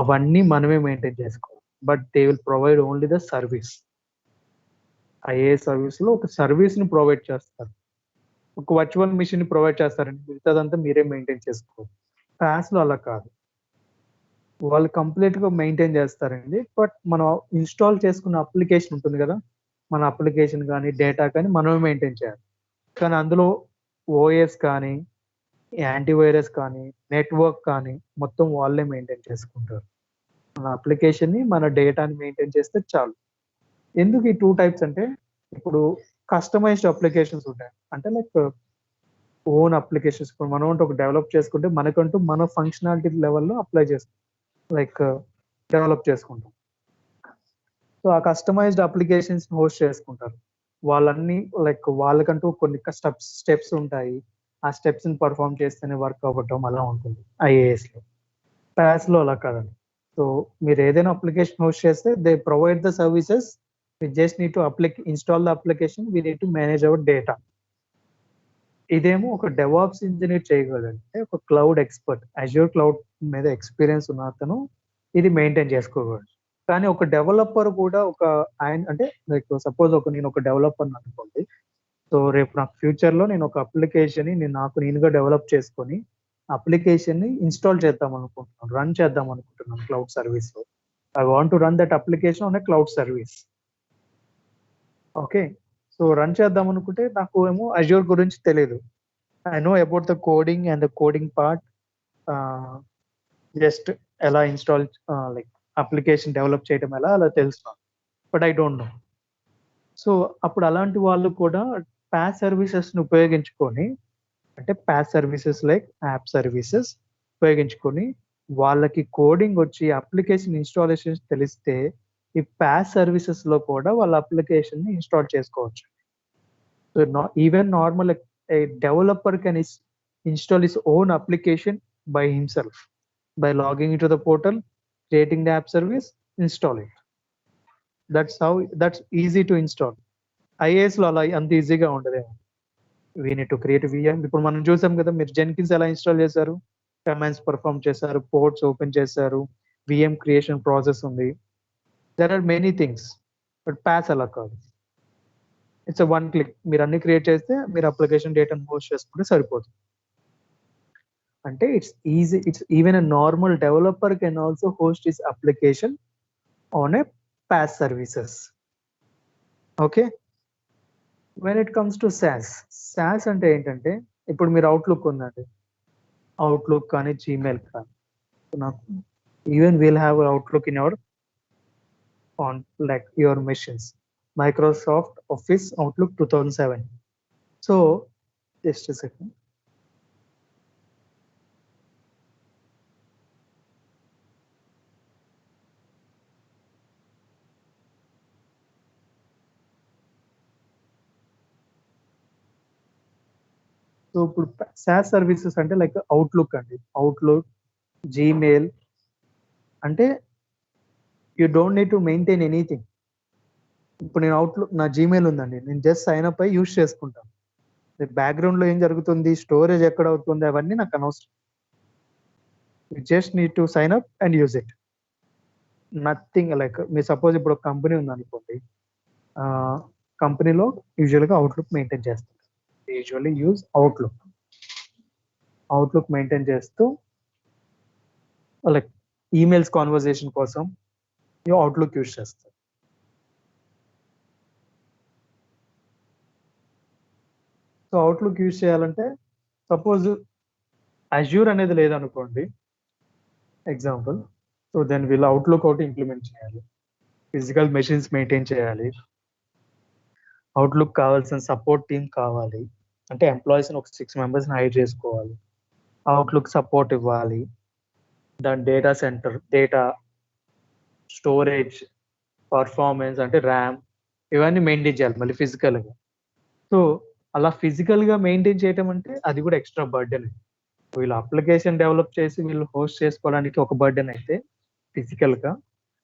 అవన్నీ మనమే మెయింటైన్ చేసుకోవాలి. But they will provide only the service. ఐఏ సర్వీస్లో ఒక సర్వీస్ని ప్రొవైడ్ చేస్తారు, ఒక వర్చువల్ మిషన్ ప్రొవైడ్ చేస్తారండి, మిగతాదంతా మీరే మెయింటైన్ చేసుకోవాలి. ప్యాస్లో అలా కాదు, వాళ్ళు కంప్లీట్గా మెయింటైన్ చేస్తారండి. బట్ మనం ఇన్స్టాల్ చేసుకున్న అప్లికేషన్ ఉంటుంది కదా, మన అప్లికేషన్ కానీ డేటా కానీ మనమే మెయింటైన్ చేయాలి. కానీ అందులో ఓఎస్ కానీ యాంటీవైరస్ కానీ నెట్వర్క్ కానీ మొత్తం వాళ్ళే మెయింటైన్ చేసుకుంటారు. మన అప్లికేషన్ని మన డేటాని మెయింటైన్ చేస్తే చాలు. ఎందుకు ఈ 2 టైప్స్ అంటే, ఇప్పుడు కస్టమైజ్డ్ అప్లికేషన్స్ ఉంటాయి, అంటే లైక్ ఓన్ అప్లికేషన్స్. ఇప్పుడు మనం ఒక డెవలప్ చేసుకుంటే మనకంటూ మన ఫంక్షనాలిటీ లెవెల్లో అప్లై చేస్తాం, లైక్ డెవలప్ చేసుకుంటాం. సో ఆ కస్టమైజ్డ్ అప్లికేషన్స్ హోస్ట్ చేసుకుంటారు వాళ్ళన్నీ, లైక్ వాళ్ళకంటూ కొన్ని స్టెప్స్ ఉంటాయి, ఆ స్టెప్స్ని పర్ఫామ్ చేస్తేనే వర్క్ అవ్వటం అలా ఉంటుంది ఐఏఎస్లో. ప్యాస్లో అలా కాదండి. సో మీరు ఏదైనా అప్లికేషన్ హోస్ట్ చేస్తే they provide the services, we just need to install the application, we need to manage our data. ఇదేమో ఒక డెవాప్స్ ఇంజనీర్ చేయగలంటే, ఒక క్లౌడ్ ఎక్స్పర్ట్, అజ్యూర్ క్లౌడ్ మీద ఎక్స్పీరియన్స్ ఉన్న అతను ఇది మెయింటైన్ చేసుకోగలడు. కానీ ఒక డెవలపర్ కూడా ఆయన అంటే లైక్ సపోజ్ నేను ఒక డెవలపర్ అనుకోండి. సో రేపు నాకు ఫ్యూచర్లో నేను ఒక అప్లికేషన్ నేనుగా డెవలప్ చేసుకొని అప్లికేషన్ని ఇన్స్టాల్ చేద్దాం అనుకుంటున్నాను, రన్ చేద్దాం అనుకుంటున్నాను క్లౌడ్ సర్వీస్లో. I want to run that application on a cloud service. Okay, so run చేద్దాం అనుకుంటే నాకు ఏమో అజ్యూర్ గురించి తెలియదు. I know about the coding and the coding part, just ఎలా ఇన్స్టాల్ లైక్ అప్లికేషన్ డెవలప్ చేయడం ఎలా అలా తెలుసు, but I don't know. So అప్పుడు అలాంటి వాళ్ళు కూడా ప్యాస్ సర్వీసెస్ని ఉపయోగించుకొని, అంటే PaaS services like app services ఉపయోగించుకొని, వాళ్ళకి కోడింగ్ వచ్చి అప్లికేషన్ ఇన్స్టాలేషన్ తెలిస్తే ఈ ప్యాస్ సర్వీసెస్లో కూడా వాళ్ళ అప్లికేషన్ని ఇన్స్టాల్ చేసుకోవచ్చు. So even normal developer can install his own application by himself by logging into the portal, creating the app service, install it. That's easy to install. IAS లో అలా అంత ఈజీగా ఉండదేమో. We need to create VM. ఇప్పుడు మనం చూసాం కదా, మీరు జెన్కిన్స్ ఎలా ఇన్స్టాల్ చేశారు, కమాండ్స్ పర్ఫామ్ చేశారు, పోర్ట్స్ ఓపెన్ చేశారు, విఎం క్రియేషన్ ప్రాసెస్ ఉంది. There are many things. But PaaS అలా కాదు, ఇట్స్ వన్ క్లిక్, మీరు అన్ని క్రియేట్ చేస్తే మీరు అప్లికేషన్ డేటాను హోస్ట్ చేసుకుంటే సరిపోతుంది. అంటే it's easy, it's even a normal developer can also host his application on a PaaS services. Okay, when it comes to SaaS అంటే ఏంటంటే, ఇప్పుడు మీరు అవుట్లుక్ ఉందండి, అవుట్లుక్ కానీ జీమెయిల్ కానీ, నాకు even will have outlook in our on like your machines, Microsoft office outlook 2007. So just second. So ఇప్పుడు SaaS services అంటే లైక్ అవుట్లుక్ అండి, అవుట్లుక్, జీమెయిల్, అంటే you don't need to maintain anything. ఇప్పుడు నేను outlook, నా Gmail ఉందండి, నేను just sign up అయ్యి యూజ్ చేసుకుంటాను. బ్యాక్గ్రౌండ్లో ఏం జరుగుతుంది, స్టోరేజ్ ఎక్కడ అవుతుంది, అవన్నీ నాకు అనవసరం. You just need to sign up and use it, nothing. Like మీరు సపోజ్ ఇప్పుడు ఒక కంపెనీ ఉందనుకోండి, కంపెనీలో యూజువల్గా అవుట్లుక్ మెయింటైన్ చేస్తారు. యూజువల్లీ యూజ్ అవుట్లుక్ మెయింటైన్ చేస్తూ, లైక్ ఈమెయిల్స్ కాన్వర్జేషన్ కోసం అవుట్లుక్ యూజ్ చేస్తారు. సో అవుట్లుక్ యూజ్ చేయాలంటే, సపోజ్ అజ్యూర్ అనేది లేదనుకోండి ఎగ్జాంపుల్, సో దెన్ వీళ్ళు అవుట్లుక్ ఒకటి ఇంప్లిమెంట్ చేయాలి, ఫిజికల్ మెషిన్స్ మెయింటైన్ చేయాలి, అవుట్లుక్ కావాల్సిన సపోర్ట్ టీమ్ కావాలి, అంటే ఎంప్లాయీస్ని ఒక 6 మెంబర్స్ని హైర్ చేసుకోవాలి, అవుట్లుక్ సపోర్ట్ ఇవ్వాలి, దాని data centre, data storage, performance అంటే ర్యామ్, ఇవన్నీ మెయింటైన్ చేయాలి మళ్ళీ ఫిజికల్గా. సో అలా ఫిజికల్గా మెయింటైన్ చేయటం అంటే అది కూడా ఎక్స్ట్రా బర్డెన్. వీళ్ళు అప్లికేషన్ డెవలప్ చేసి వీళ్ళు హోస్ట్ చేసుకోవడానికి ఒక బర్డెన్ అయితే, ఫిజికల్గా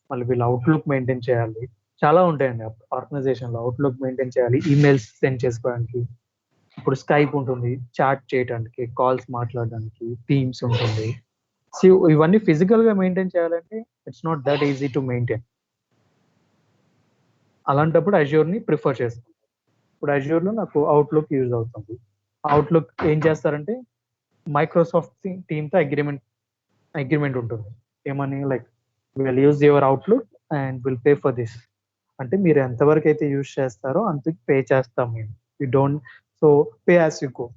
మళ్ళీ వీళ్ళు అవుట్లుక్ మెయింటైన్ చేయాలి. చాలా ఉంటాయండి ఆర్గనైజేషన్లో. అవుట్లుక్ మెయింటైన్ చేయాలి, ఈమెయిల్స్ సెండ్ చేసుకోవడానికి, ఇప్పుడు స్కైప్ ఉంటుంది చాట్ చేయడానికి, కాల్స్ మాట్లాడడానికి, టీమ్స్ ఉంటుంది. సో ఇవన్నీ ఫిజికల్గా మెయింటైన్ చేయాలంటే it's not that easy to maintain. అలాంటప్పుడు అజ్యూర్ని ప్రిఫర్ చేస్తాను. ఇప్పుడు అజ్యూర్లో నాకు అవుట్లుక్ యూజ్ అవుతుంది. అవుట్లుక్ ఏం చేస్తారంటే మైక్రోసాఫ్ట్ టీమ్తో అగ్రిమెంట్ ఉంటుంది. ఏమని, like will use your outlook and will pay for this. అంటే మీరు ఎంతవరకు అయితే యూజ్ చేస్తారో అంతకి పే చేస్తాం మేము. You don't, so pay as you go.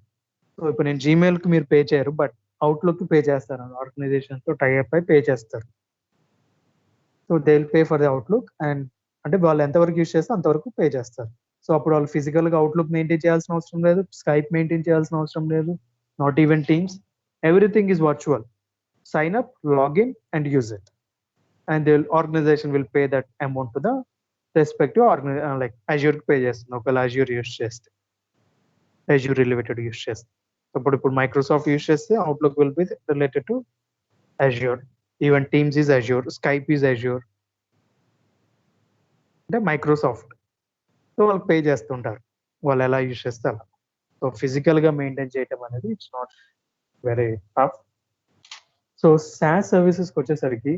So ఇప్పుడు నేను జీమెయిల్కి మీరు పే చేయరు, బట్ అవుట్లుక్కి పే చేస్తారు. ఆర్గనైజేషన్తో టైఅప్ అయి పే చేస్తారు. So they will pay for the outlook and అంటే వాళ్ళు ఎంతవరకు యూజ్ చేస్తే అంతవరకు పే చేస్తారు. సో అప్పుడు వాళ్ళు ఫిజికల్గా అవుట్లుక్ మెయింటైన్ చేయాల్సిన అవసరం లేదు, స్కైప్ మెయింటైన్ చేయాల్సిన అవసరం లేదు, not even teams. Everything is virtual. Sign up, log in, and use it. And the organization will pay that amount to the respective like Azure pay చేస్తుంది. ఒకవేళ Azure యూస్ చేస్తే, Azure related use చేస్తే. ఇప్పుడు Microsoft use చేస్తే outlook will be related to Azure. Even teams is Azure, Skype is Azure. అంటే Microsoft. So వాళ్ళు pay చేస్తుంటారు, వాళ్ళు ఎలా యూస్ చేస్తే అలా. సో ఫిజికల్గా మెయింటైన్ చేయటం అనేది it's not very tough. So SaaS సర్వీసెస్కి వచ్చేసరికి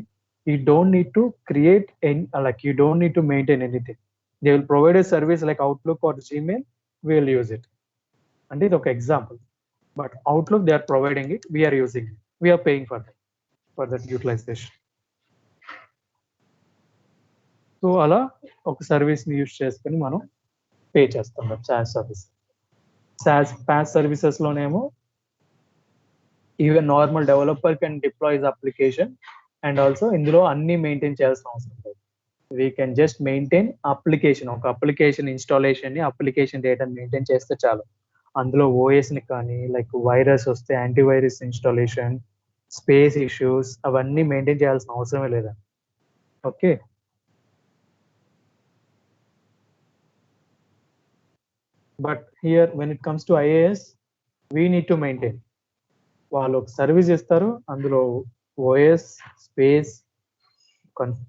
you don't need to create any, like you don't need to maintain anything. They will provide a service like Outlook or Gmail, we will use it. And ఇది ఒక example. But Outlook they are providing it, we're using it, we're paying for that utilization. So అలా ఒక సర్వీస్ని use చేసుకొని మనం pay చేస్తాం SaaS service. PaaS సర్వీసెస్లోనేమో even normal developer can deploy his application and also ఇందులో అన్ని మెయింటైన్ చేయాల్సిన అవసరం లేదు. We can just maintain application. ఒక అప్లికేషన్ ఇన్స్టాలేషన్ని, అప్లికేషన్ డేటాని మెయింటైన్ చేస్తే చాలు. అందులో ఓఎస్ని కానీ, లైక్ వైరస్ వస్తే యాంటీవైరస్ ఇన్స్టాలేషన్, స్పేస్ ఇష్యూస్ అవన్నీ మెయింటైన్ చేయాల్సిన అవసరమే లేదండి. Okay. But here when it comes to IAS, we need to maintain. వాళ్ళు ఒక సర్వీస్ ఇస్తారు, అందులో OS, space,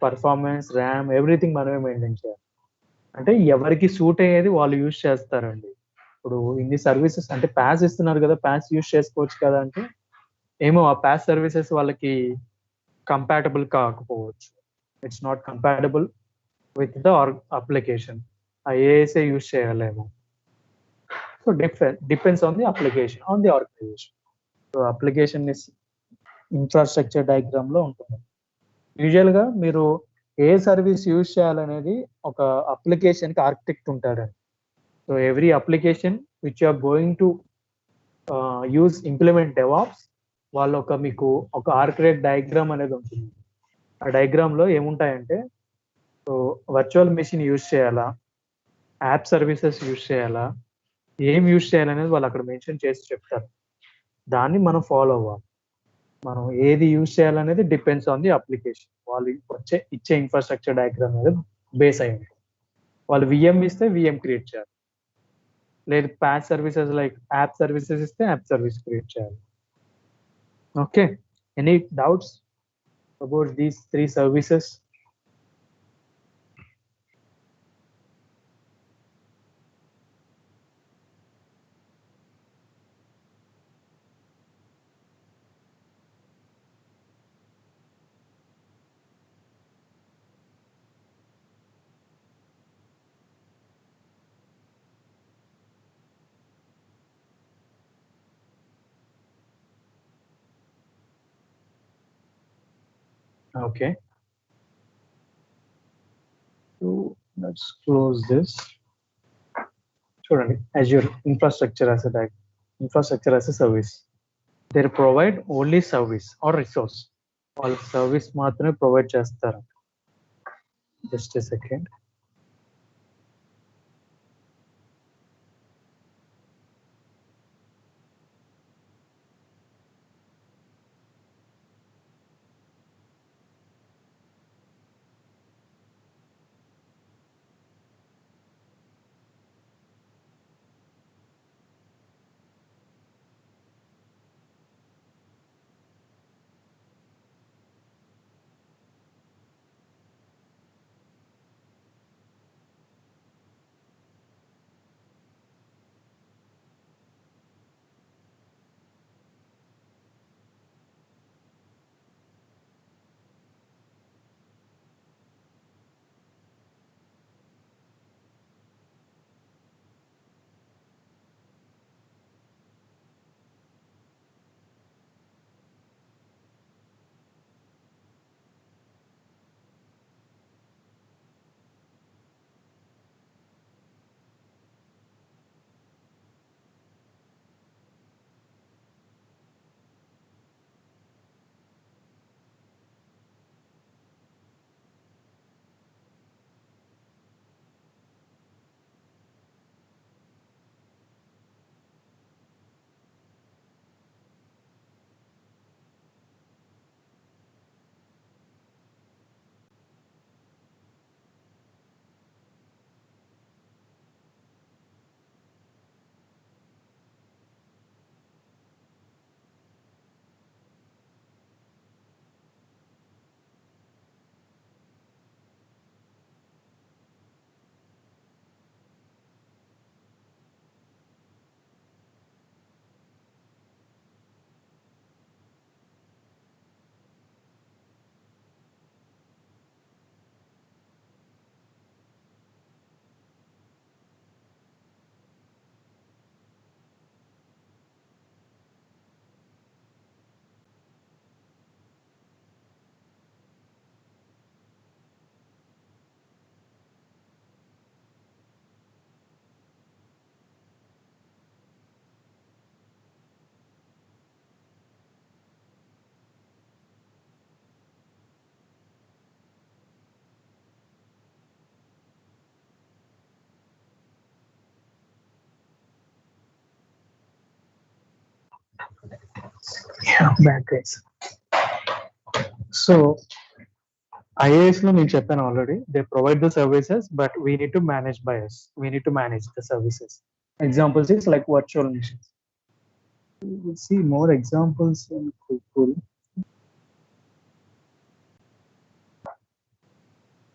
performance, RAM, everything మనమే మెయింటైన్ చేయాలి. అంటే ఎవరికి సూట్ అయ్యేది వాళ్ళు యూజ్ చేస్తారండి. ఇప్పుడు ఇన్ని సర్వీసెస్ అంటే ప్యాస్ ఇస్తున్నారు కదా, ప్యాస్ యూజ్ చేసుకోవచ్చు కదా అంటే, ఏమో ఆ ప్యాస్ సర్వీసెస్ వాళ్ళకి కంపాటబుల్ కాకపోవచ్చు. It's not compatible with the application. ఆ ఏఎస్ఏ యూజ్ చేయలేము. So depends on the application, on the organization. So application infrastructure diagram లో ఉంటుంది. యూజువల్గా మీరు ఏ సర్వీస్ యూజ్ చేయాలనేది ఒక అప్లికేషన్కి ఆర్కిటెక్ట్ ఉంటాడండి. So every application which you are going to use implement DevOps, వాళ్ళు మీకు ఒక ఆర్కిటెక్ట్ డయాగ్రామ్ అనేది ఉంటుంది. ఆ డయాగ్రామ్లో ఏముంటాయంటే, సో వర్చువల్ మెషిన్ యూజ్ చేయాలా, యాప్ సర్వీసెస్ యూజ్ చేయాలా, ఏం యూజ్ చేయాలనేది వాళ్ళు అక్కడ మెన్షన్ చేసి చెప్తారు. దాన్ని మనం ఫాలో అవ్వాలి. మనం ఏది యూజ్ చేయాలనేది డిపెండ్స్ ఆన్ ది అప్లికేషన్. వాళ్ళు ఇచ్చే ఇన్ఫ్రాస్ట్రక్చర్ డయాగ్రామ్ మీద బేస్ అయి ఉంటుంది. వాళ్ళు విఎం ఇస్తే విఎం క్రియేట్ చేయాలి, లేదు patch services like app services ఇస్తే యాప్ సర్వీస్ క్రియేట్ చేయాలి. Okay, any doubts about these 3 services? Okay, so let's close this. చూడండి, Azure infrastructure as a service. They provide only service or resource. వాళ్ళు service మాత్రమే provide చేస్తారు. Just a second. Batteries. So IaaS లో నేను చెప్పాను already, they provide the services but we need to manage by us. We need to manage the services. Examples is like virtual machines. We'll see more examples in Google.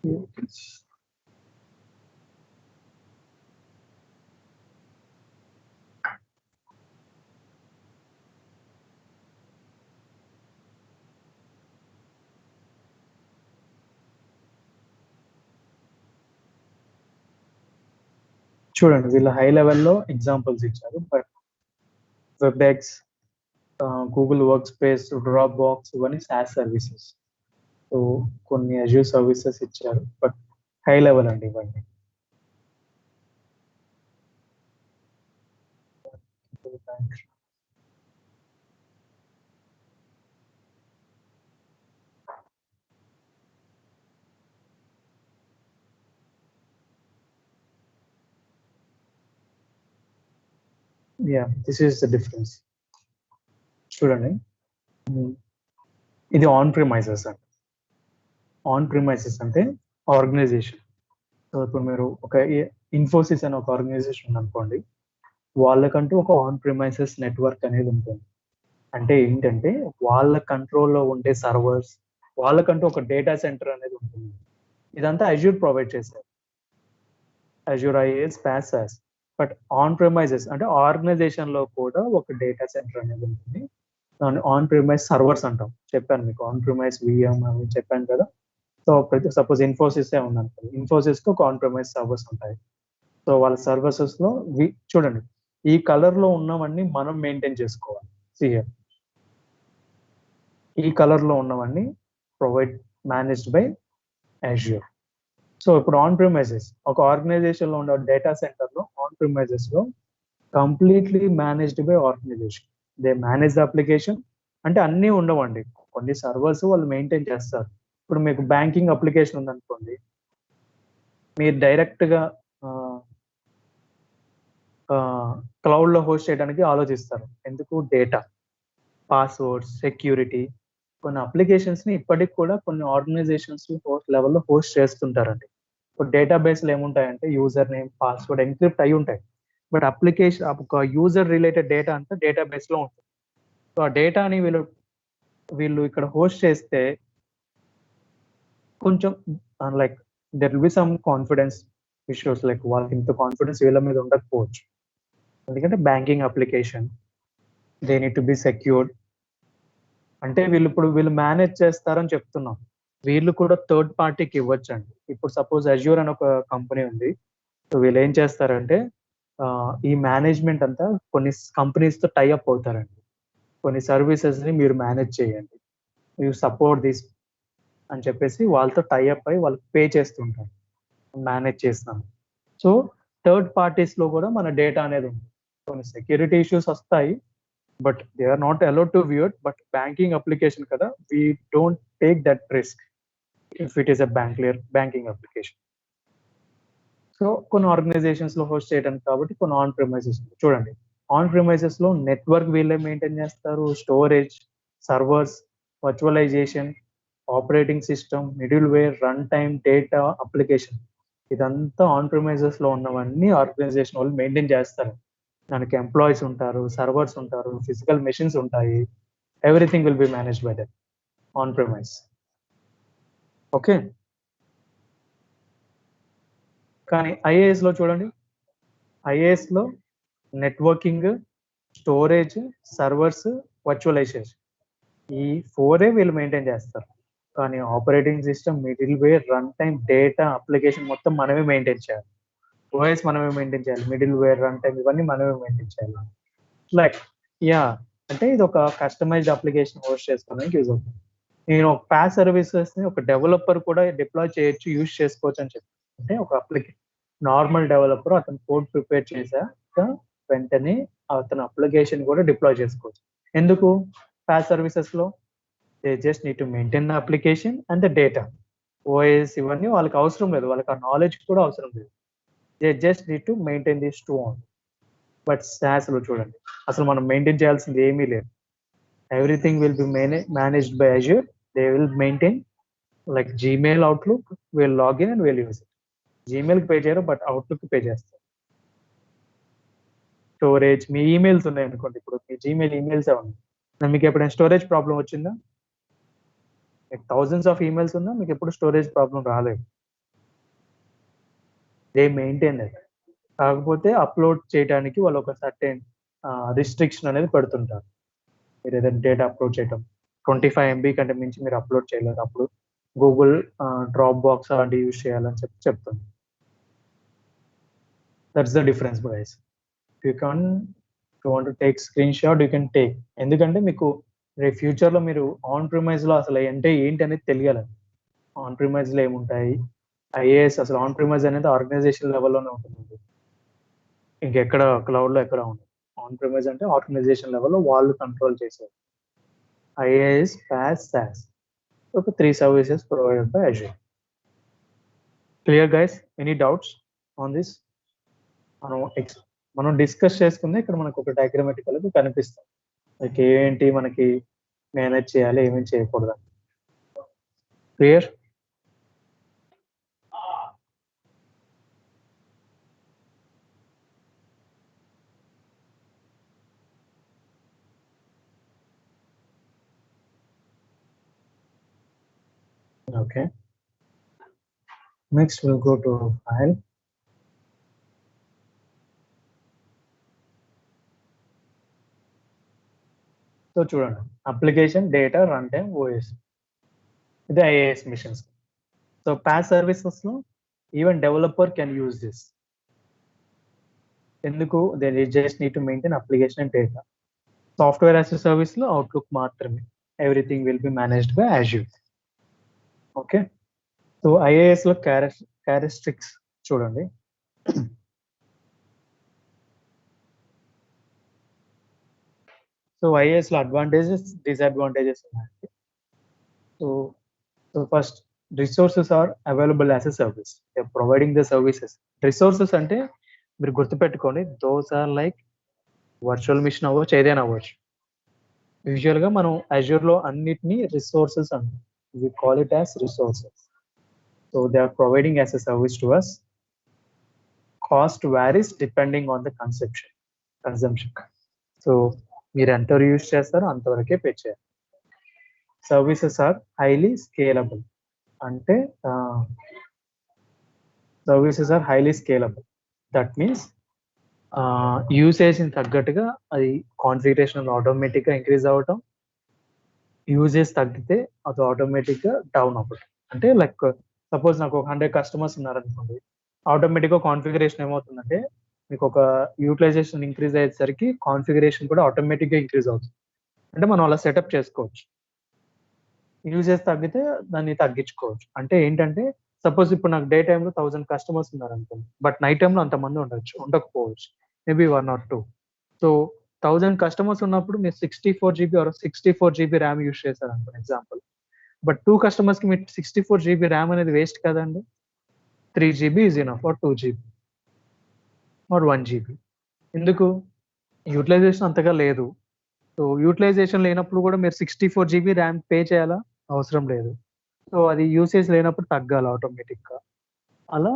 Yes. చూడండి వీళ్ళ high లెవెల్లో examples ఇచ్చారు, but Webex, Google work space, drop box ఇవన్నీ SaaS services. So కొన్ని Azure services ఇచ్చారు, but high level అండి ఇవన్నీ. Yeah, this is the difference. చూడండి, ఇది ఆన్ ప్రిమైసెస్ అండి. ఆన్ ప్రిమైసెస్ అంటే ఆర్గనైజేషన్. సో ఇప్పుడు మీరు ఒక ఇన్ఫోసిస్ అనే ఒక ఆర్గనైజేషన్ ఉందనుకోండి, వాళ్ళకంటూ ఒక ఆన్ ప్రిమైసెస్ నెట్వర్క్ అనేది ఉంటుంది. అంటే ఏంటంటే వాళ్ళ కంట్రోల్లో ఉండే సర్వర్స్, వాళ్ళకంటూ ఒక డేటా సెంటర్ అనేది ఉంటుంది. ఇదంతా అజ్యూర్ ప్రొవైడ్ చేశారు, Azure IaaS, PaaS. But on premises అంటే ఆర్గనైజేషన్ లో కూడా ఒక డేటా సెంటర్ అనేది ఉంటుంది. దాన్ని ఆన్ ప్రిమైస్ సర్వర్స్ అంటాం. చెప్పాను మీకు ఆన్ ప్రిమైస్ VM అని చెప్పాను కదా. సో ప్రతి సపోజ్ ఇన్ఫోసిస్ ఉందనుకోండి, ఇన్ఫోసిస్ కి ఒక ఆన్ ప్రిమైస్ సర్వర్స్ ఉంటాయి. సో వాళ్ళ సర్వీసెస్ లో చూడండి, ఈ కలర్ లో ఉన్నవన్నీ మనం మెయింటైన్ చేసుకోవాలి. సిఆర్ ఈ కలర్ లో ఉన్నవన్నీ provide managed by Azure. So ఇప్పుడు ఆన్ ప్రిమైసెస్ ఒక ఆర్గనైజేషన్ లో ఉన్న డేటా సెంటర్ లో ఆన్ ప్రిమైసెస్ లో completely managed by organization. They manage the application. అంటే అన్నీ ఉండవండి, కొన్ని సర్వర్స్ వాళ్ళు మెయింటైన్ చేస్తారు. ఇప్పుడు మీకు బ్యాంకింగ్ అప్లికేషన్ ఉందనుకోండి, మీరు డైరెక్ట్ గా క్లౌడ్ లో హోస్ట్ చేయడానికి ఆలోచిస్తారు. ఎందుకు? Data, passwords, security. కొన్ని అప్లికేషన్స్ ని ఇప్పటికి కూడా కొన్ని ఆర్గనైజేషన్స్ లెవెల్లో హోస్ట్ చేస్తుంటారండి. ఇప్పుడు డేటాబేస్ లో ఏముంటాయంటే యూజర్ నేమ్, పాస్వర్డ్ ఎన్క్రిప్ట్ అయి ఉంటాయి. బట్ అప్లికేషన్ ఒక యూజర్ రిలేటెడ్ డేటా అంతా డేటాబేస్ లో ఉంటుంది. సో ఆ డేటాని వీళ్ళు ఇక్కడ హోస్ట్ చేస్తే కొంచెం like there will be some confidence issues. Like వాళ్ళకి ఇంత కాన్ఫిడెన్స్ వీళ్ళ మీద ఉండకపోవచ్చు, ఎందుకంటే banking application, they need to be secured. అంటే వీళ్ళు మేనేజ్ చేస్తారని చెప్తున్నాం. వీళ్ళు కూడా థర్డ్ పార్టీకి ఇవ్వచ్చండి. ఇప్పుడు సపోజ్ అజ్యూర్ అని ఒక కంపెనీ ఉంది. సో వీళ్ళు ఏం చేస్తారంటే ఈ మేనేజ్మెంట్ అంతా కొన్ని కంపెనీస్ తో టైఅప్ అవుతారండి. కొన్ని సర్వీసెస్ ని మీరు మేనేజ్ చేయండి, యూ సపోర్ట్ దిస్ అని చెప్పేసి వాళ్ళతో టైఅప్ అయి వాళ్ళకి పే చేస్తుంటారు, మేనేజ్ చేస్తాను. సో థర్డ్ పార్టీస్ లో కూడా మన డేటా అనేది ఉంది. కొన్ని సెక్యూరిటీ ఇష్యూస్ వస్తాయి, but they are not allowed to view it. But banking application కదా, we don't take that risk if it is a banking application. So కొన్ని ఆర్గనైజేషన్స్ లో హోస్ట్ చేయడానికి కాబట్టి కొన్ని ఆన్ ప్రిమైసెస్. చూడండి, ఆన్ ప్రిమైసెస్ లో network వీళ్ళే మెయింటైన్ చేస్తారు, storage, servers, virtualization, operating system, middleware, runtime, data, application. ఇదంతా ఆన్ ప్రిమైసెస్ లో ఉన్నవన్నీ ఆర్గనైజేషన్ వాళ్ళు మెయింటైన్ చేస్తారు. దానికి ఎంప్లాయీస్ ఉంటారు, సర్వర్స్ ఉంటారు, ఫిజికల్ మెషిన్స్ ఉంటాయి. Everything will be managed by that on premise. Okay, కానీ IaaS లో చూడండి, IaaS లో నెట్వర్కింగ్, స్టోరేజ్, సర్వర్స్, వర్చువలైజేషన్, ఈ 4 వీళ్ళు మెయింటైన్ చేస్తారు. కానీ operating system, middleware, runtime, data, application మొత్తం మనమే మెయింటైన్ చేయాలి. OS మనమే మెయింటైన్ చేయాలి, మిడిల్ వేర్, రన్ టైమ్ ఇవన్నీ మనమే మెయింటైన్ చేయాలి. లైక్ యా, అంటే ఇది ఒక కస్టమైజ్డ్ అప్లికేషన్ హోస్ట్ చేసుకోవడానికి యూజ్ అవుతుంది. నేను ఒక PaaS సర్వీసెస్ ని ఒక డెవలపర్ కూడా డిప్లాయ్ చేయొచ్చు, యూజ్ చేసుకోవచ్చు అని చెప్పి. అంటే ఒక నార్మల్ డెవలపర్ అతను కోడ్ ప్రిపేర్ చేశాక వెంటనే అతను అప్లికేషన్ కూడా డిప్లాయ్ చేసుకోవచ్చు. ఎందుకు? PaaS సర్వీసెస్ లో they just need to maintain the application and the data. OS ఇవన్నీ వాళ్ళకి అవసరం లేదు, వాళ్ళకి ఆ నాలెడ్జ్ కూడా అవసరం లేదు. They just need to maintain this two on. But SaaS లో చూడండి, అసలు మనం మెయింటైన్ చేయాల్సింది ఏమీ లేదు. everything will be managed by Azure. They will maintain like Gmail, Outlook, we'll log in and we'll use it. Gmail కి pay చేయరు, but outlook pay చేస్తారు. స్టోరేజ్ మీ ఈమెయిల్స్ ఉన్నాయి అనుకోండి, ఇప్పుడు మీ జీమెయిల్ ఈమెయిల్స్ ఉన్నాయి, మీకు ఎప్పుడైనా స్టోరేజ్ ప్రాబ్లం వచ్చిందా? మీకు థౌజండ్స్ ఆఫ్ ఈమెయిల్స్ ఉన్నా మీకు ఎప్పుడు స్టోరేజ్ ప్రాబ్లం రాలేదు. They maintain that. కాకపోతే అప్లోడ్ చేయడానికి వాళ్ళు ఒక సర్టెన్ రిస్ట్రిక్షన్ అనేది పెడుతుంటారు. మీరు ఏదైనా డేటా అప్లోడ్ చేయడం 25 MB కంటే మించి మీరు అప్లోడ్ చేయలేరు. అప్పుడు గూగుల్ డ్రాప్ బాక్స్ అలాంటివి యూజ్ చేయాలని చెప్తుంది. That's the difference guys. You want to take screen shot you can take. ఎందుకంటే మీకు రేపు ఫ్యూచర్లో మీరు ఆన్ ప్రిమైజ్లో అసలు అంటే ఏంటి అనేది తెలియాలి. ఆన్ ప్రిమైజ్లో ఏముంటాయి, ఐఏఎస్ అసలు ఆన్ ప్రిమైజ్ అనేది ఆర్గనైజేషన్ లెవెల్లోనే ఉంటుంది, ఇంకెక్కడ క్లౌడ్లో ఎక్కడ ఉండదు. ఆన్ ప్రిమైజ్ అంటే ఆర్గనైజేషన్ లెవెల్లో వాళ్ళు కంట్రోల్ చేసేది. IaaS, PaaS, SaaS. Okay, 3 services provided by Azure. Clear guys? Any doubts on this? మనం డిస్కస్ చేసుకుంది ఇక్కడ మనకు ఒక డయాగ్రామాటికల్ కనిపిస్తుంది. లైక్ ఏంటి మనకి మేనేజ్ చేయాలి, ఏమేమి చేయకూడదు. Clear? Okay. Next we'll go to file. So చూడండి, application data run time OS, ఇది IaaS మిషన్స్. సో PaaS సర్వీసెస్లో even developer can use this. ఎందుకు? They just need to maintain application and data. Software as a సర్వీస్లో outlook మాత్రమే, everything will be managed by Azure. Okay, so IaaSలో characteristics చూడండి. So IaaSలో advantages, disadvantages ఉన్నాయండి. So first, resources are available as a service, providing the services. Resources అంటే మీరు గుర్తుపెట్టుకోండి, those are like virtual machine అవ్వచ్చు, ఏదైనా అవ్వచ్చు. యూజువల్గా మనం అజూర్లో అన్నిటినీ రిసోర్సెస్ అంటాం. We call it as resources. So they are providing as a service to us. Cost varies depending on the consumption. So మీరు ఎంత యూజ్ చేస్తారో అంతవరకే పే చేయాలి. సర్వీసెస్ ఆర్ హైలీ స్కేలబుల్, అంటే services are highly scalable. That means యూసేజ్ని తగ్గట్టుగా అది configuration ఆటోమేటిక్గా ఇంక్రీజ్ అవ్వటం, యూజెస్ తగ్గితే అది ఆటోమేటిక్గా డౌన్ అవ్వడం. అంటే లైక్ సపోజ్ నాకు ఒక 100 కస్టమర్స్ ఉన్నారనుకోండి, ఆటోమేటిక్గా కాన్ఫిగరేషన్ ఏమవుతుందంటే మీకు ఒక యూటిలైజేషన్ ఇంక్రీజ్ అయ్యేసరికి కాన్ఫిగరేషన్ కూడా ఆటోమేటిక్గా ఇంక్రీజ్ అవుతుంది. అంటే మనం అలా సెటప్ చేసుకోవచ్చు. యూజెస్ తగ్గితే దాన్ని తగ్గించుకోవచ్చు. అంటే ఏంటంటే సపోజ్ ఇప్పుడు నాకు డే టైంలో 1000 కస్టమర్స్ ఉన్నారనుకోండి, బట్ నైట్ టైంలో అంతమంది ఉండకపోవచ్చు, మేబీ 1 or 2. సో 1000 కస్టమర్స్ ఉన్నప్పుడు మీరు 64 GB or 64 GB RAM use చేశారు అనుకోండి ఎగ్జాంపుల్, బట్ 2 కస్టమర్స్కి మీరు 64 GB ర్యామ్ అనేది వేస్ట్ కదండి. 3 GB is enough, or 2 GB or 1 GB. ఎందుకు? యూటిలైజేషన్ అంతగా లేదు. సో యూటిలైజేషన్ లేనప్పుడు కూడా మీరు 64 GB ర్యామ్ పే చేయాలా? అవసరం లేదు. సో అది యూసేజ్ లేనప్పుడు తగ్గాలి ఆటోమేటిక్గా. అలా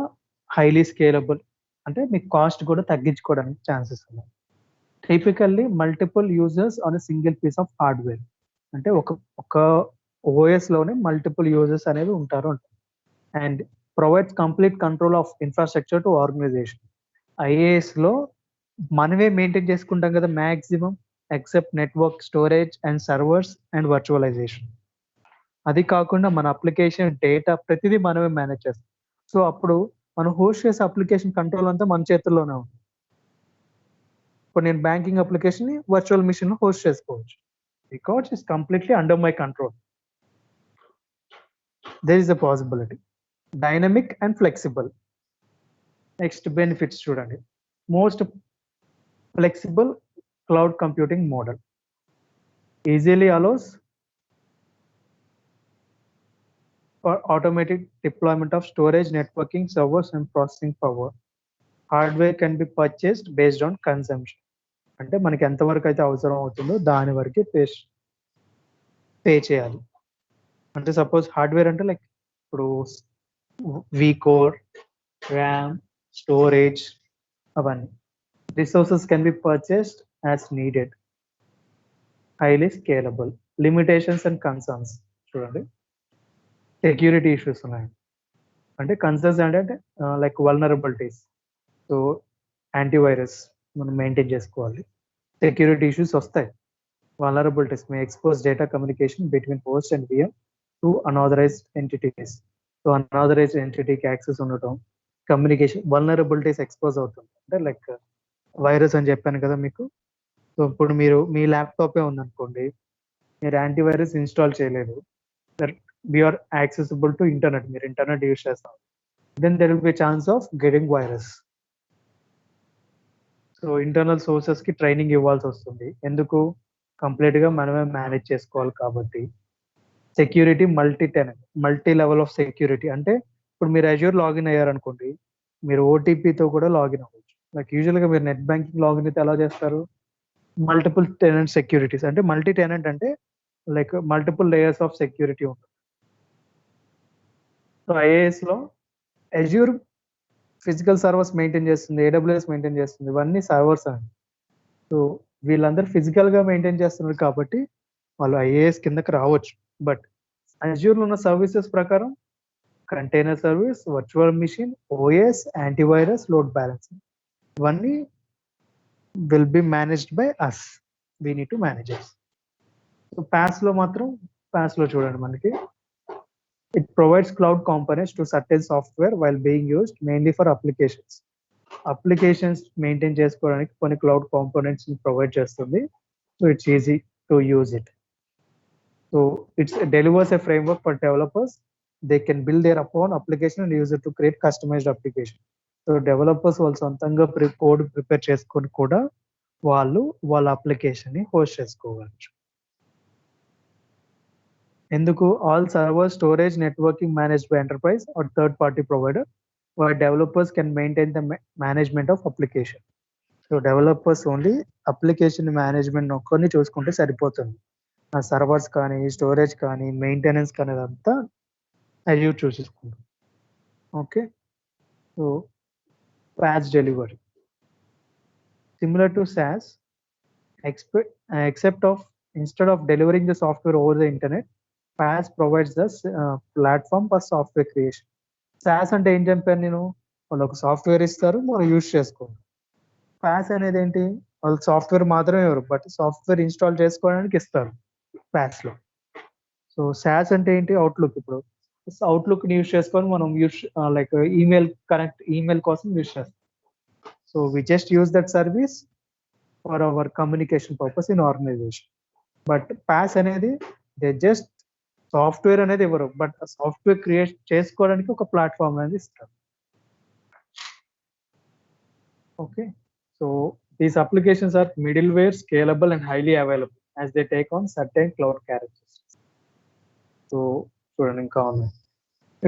హైలీ స్కేలబుల్, అంటే మీకు కాస్ట్ కూడా తగ్గించుకోవడానికి ఛాన్సెస్ ఉన్నాయి. Typically multiple users on a single piece of hardware, అంటే ఒక ఓఎస్లోనే మల్టిపుల్ యూజర్స్ అనేవి ఉంటారు. And provides complete control of infrastructure to organization. IaaSలో మనమే మెయింటైన్ చేసుకుంటాం కదా maximum, except network, storage and servers and virtualization. అది కాకుండా మన అప్లికేషన్ డేటా ప్రతిదీ మనమే మేనేజ్ చేస్తాం. సో అప్పుడు మనం హోస్ట్ చేసే అప్లికేషన్ కంట్రోల్ అంతా మన చేతుల్లోనే ఉంది. ఇప్పుడు నేను బ్యాంకింగ్ అప్లికేషన్ని వర్చువల్ మిషన్లో హోస్ట్ చేసుకోవచ్చు, because it's completely under my control. There is a possibility. Dynamic and flexible. Next benefits చూడండి. Most flexible cloud computing model easily allows for automatic deployment of storage, networking, servers and processing power. Hardware can be purchased based on consumption. అంటే మనకి ఎంతవరకు అయితే అవసరం అవుతుందో దాని వరకే pay చేయాలి. అంటే సపోజ్ హార్డ్వేర్ అంటే లైక్ ఇప్పుడు vCore, ర్యామ్, స్టోరేజ్ అవన్నీ. Resources can be purchased as needed. Highly scalable. Limitations and concerns చూడండి. సెక్యూరిటీ ఇష్యూస్ ఉన్నాయి. అంటే కన్సర్న్స్ అంటే లైక్ వల్నరబిలిటీస్. సో యాంటీవైరస్ మనం మెయింటైన్ చేసుకోవాలి. సెక్యూరిటీ ఇష్యూస్ వస్తాయి. Vulnerabilities may expose data communication between host and VM to unauthorized entities. So unauthorized ఎంటిటీకి access ఉండటం, communication vulnerabilities expose అవుతుంది. అంటే లైక్ వైరస్ అని చెప్పాను కదా మీకు. సో ఇప్పుడు మీరు మీ ల్యాప్టాపే ఉందనుకోండి, మీరు యాంటీవైరస్ ఇన్స్టాల్ చేయలేదు, ఆర్ యాక్సెసిబుల్ టు ఇంటర్నెట్, మీరు ఇంటర్నెట్ యూస్ చేస్తాం, then there will be chance of getting virus. So internal sources కి ట్రైనింగ్ ఇవ్వాల్సి వస్తుంది. ఎందుకు? కంప్లీట్ గా మనమే మేనేజ్ చేసుకోవాలి కాబట్టి. Security multi tenant, multi level of security. అంటే ఇప్పుడు మీరు అజ్యూర్ లాగిన్ అయ్యారనుకోండి, మీరు ఓటీపీతో కూడా లాగిన్ అవ్వచ్చు. లైక్ యూజువల్ గా మీరు నెట్ బ్యాంకింగ్ లాగిన్ అయితే ఎలా చేస్తారు? Multiple tenant securities. అంటే మల్టీ టెనెంట్ అంటే like multiple layers of security ఉంటుంది. సో ఐఏఎస్ లో అజ్యూర్ ఫిజికల్ సర్వర్స్ మెయింటైన్ చేస్తుంది, AWS మెయింటైన్ చేస్తుంది, ఇవన్నీ సర్వర్స్ అండి. సో వీళ్ళందరూ ఫిజికల్ గా మెయింటైన్ చేస్తున్నారు కాబట్టి వాళ్ళు ఐఏఎస్ కిందకి రావచ్చు. బట్ అజ్యూర్ లో ఉన్న సర్వీసెస్ ప్రకారం container service, virtual machine, OS, antivirus, load balancing ఇవన్నీ will be managed by us. We need to manage us. So PaaS లో మాత్రం, PaaS లో చూడండి మనకి it provides cloud components to certain software while being used mainly for applications. Applications maintain చేసుకోవడానికి కొన్ని cloud components provide చేస్తుంది. So it's easy to use it. So it's delivers a framework for developers. They can build their own application and use it to create customized application. So developers వాళ్ళు సొంతంగా code prepare చేసుకొని కూడా వాళ్ళు వాళ్ళ application ని host చేసుకోవచ్చు. ఎందుకు? All server, storage, networking managed by enterprise or third party provider, where developers can maintain the management of application. So developers only application management ఒక్కరిని చూసుకుంటే సరిపోతుంది. ఆ సర్వర్స్ కానీ, స్టోరేజ్ కానీ, మెయింటెనెన్స్ కానీ అదంతా అజ్యూర్ చూసేసుకుంటాం. Okay. So PaaS delivery similar to SaaS, except of instead of delivering the software over the internet, PaaS provides the platform for software creation. SaaS అంటే ఏం చెప్పాను నేను? వాళ్ళు ఒక సాఫ్ట్వేర్ ఇస్తారు, మనం యూజ్ చేసుకోవాలి. PaaS అనేది ఏంటి? వాళ్ళు సాఫ్ట్వేర్ మాత్రమే ఇవ్వరు, బట్ సాఫ్ట్వేర్ ఇన్స్టాల్ చేసుకోవడానికి ఇస్తారు PaaS లో. సో SaaS అంటే ఏంటి? అవుట్లుక్. ఇప్పుడు అవుట్లుక్ ని యూజ్ చేసుకొని మనం లైక్ ఈమెయిల్ కోసం యూజ్ చేస్తాం. So we just use that service for our communication purpose in organization. But PaaS అనేది దే జస్ట్ సాఫ్ట్వేర్ అనేది ఇవ్వరు, బట్ సాఫ్ట్వేర్ క్రియేట్ చేసుకోవడానికి ఒక ప్లాట్ఫామ్ అనేది ఇస్తారు. Okay. So these applications are middleware, scalable and highly available as they take on certain cloud characteristics. So చూడండి ఇంకా ఉన్నాయి.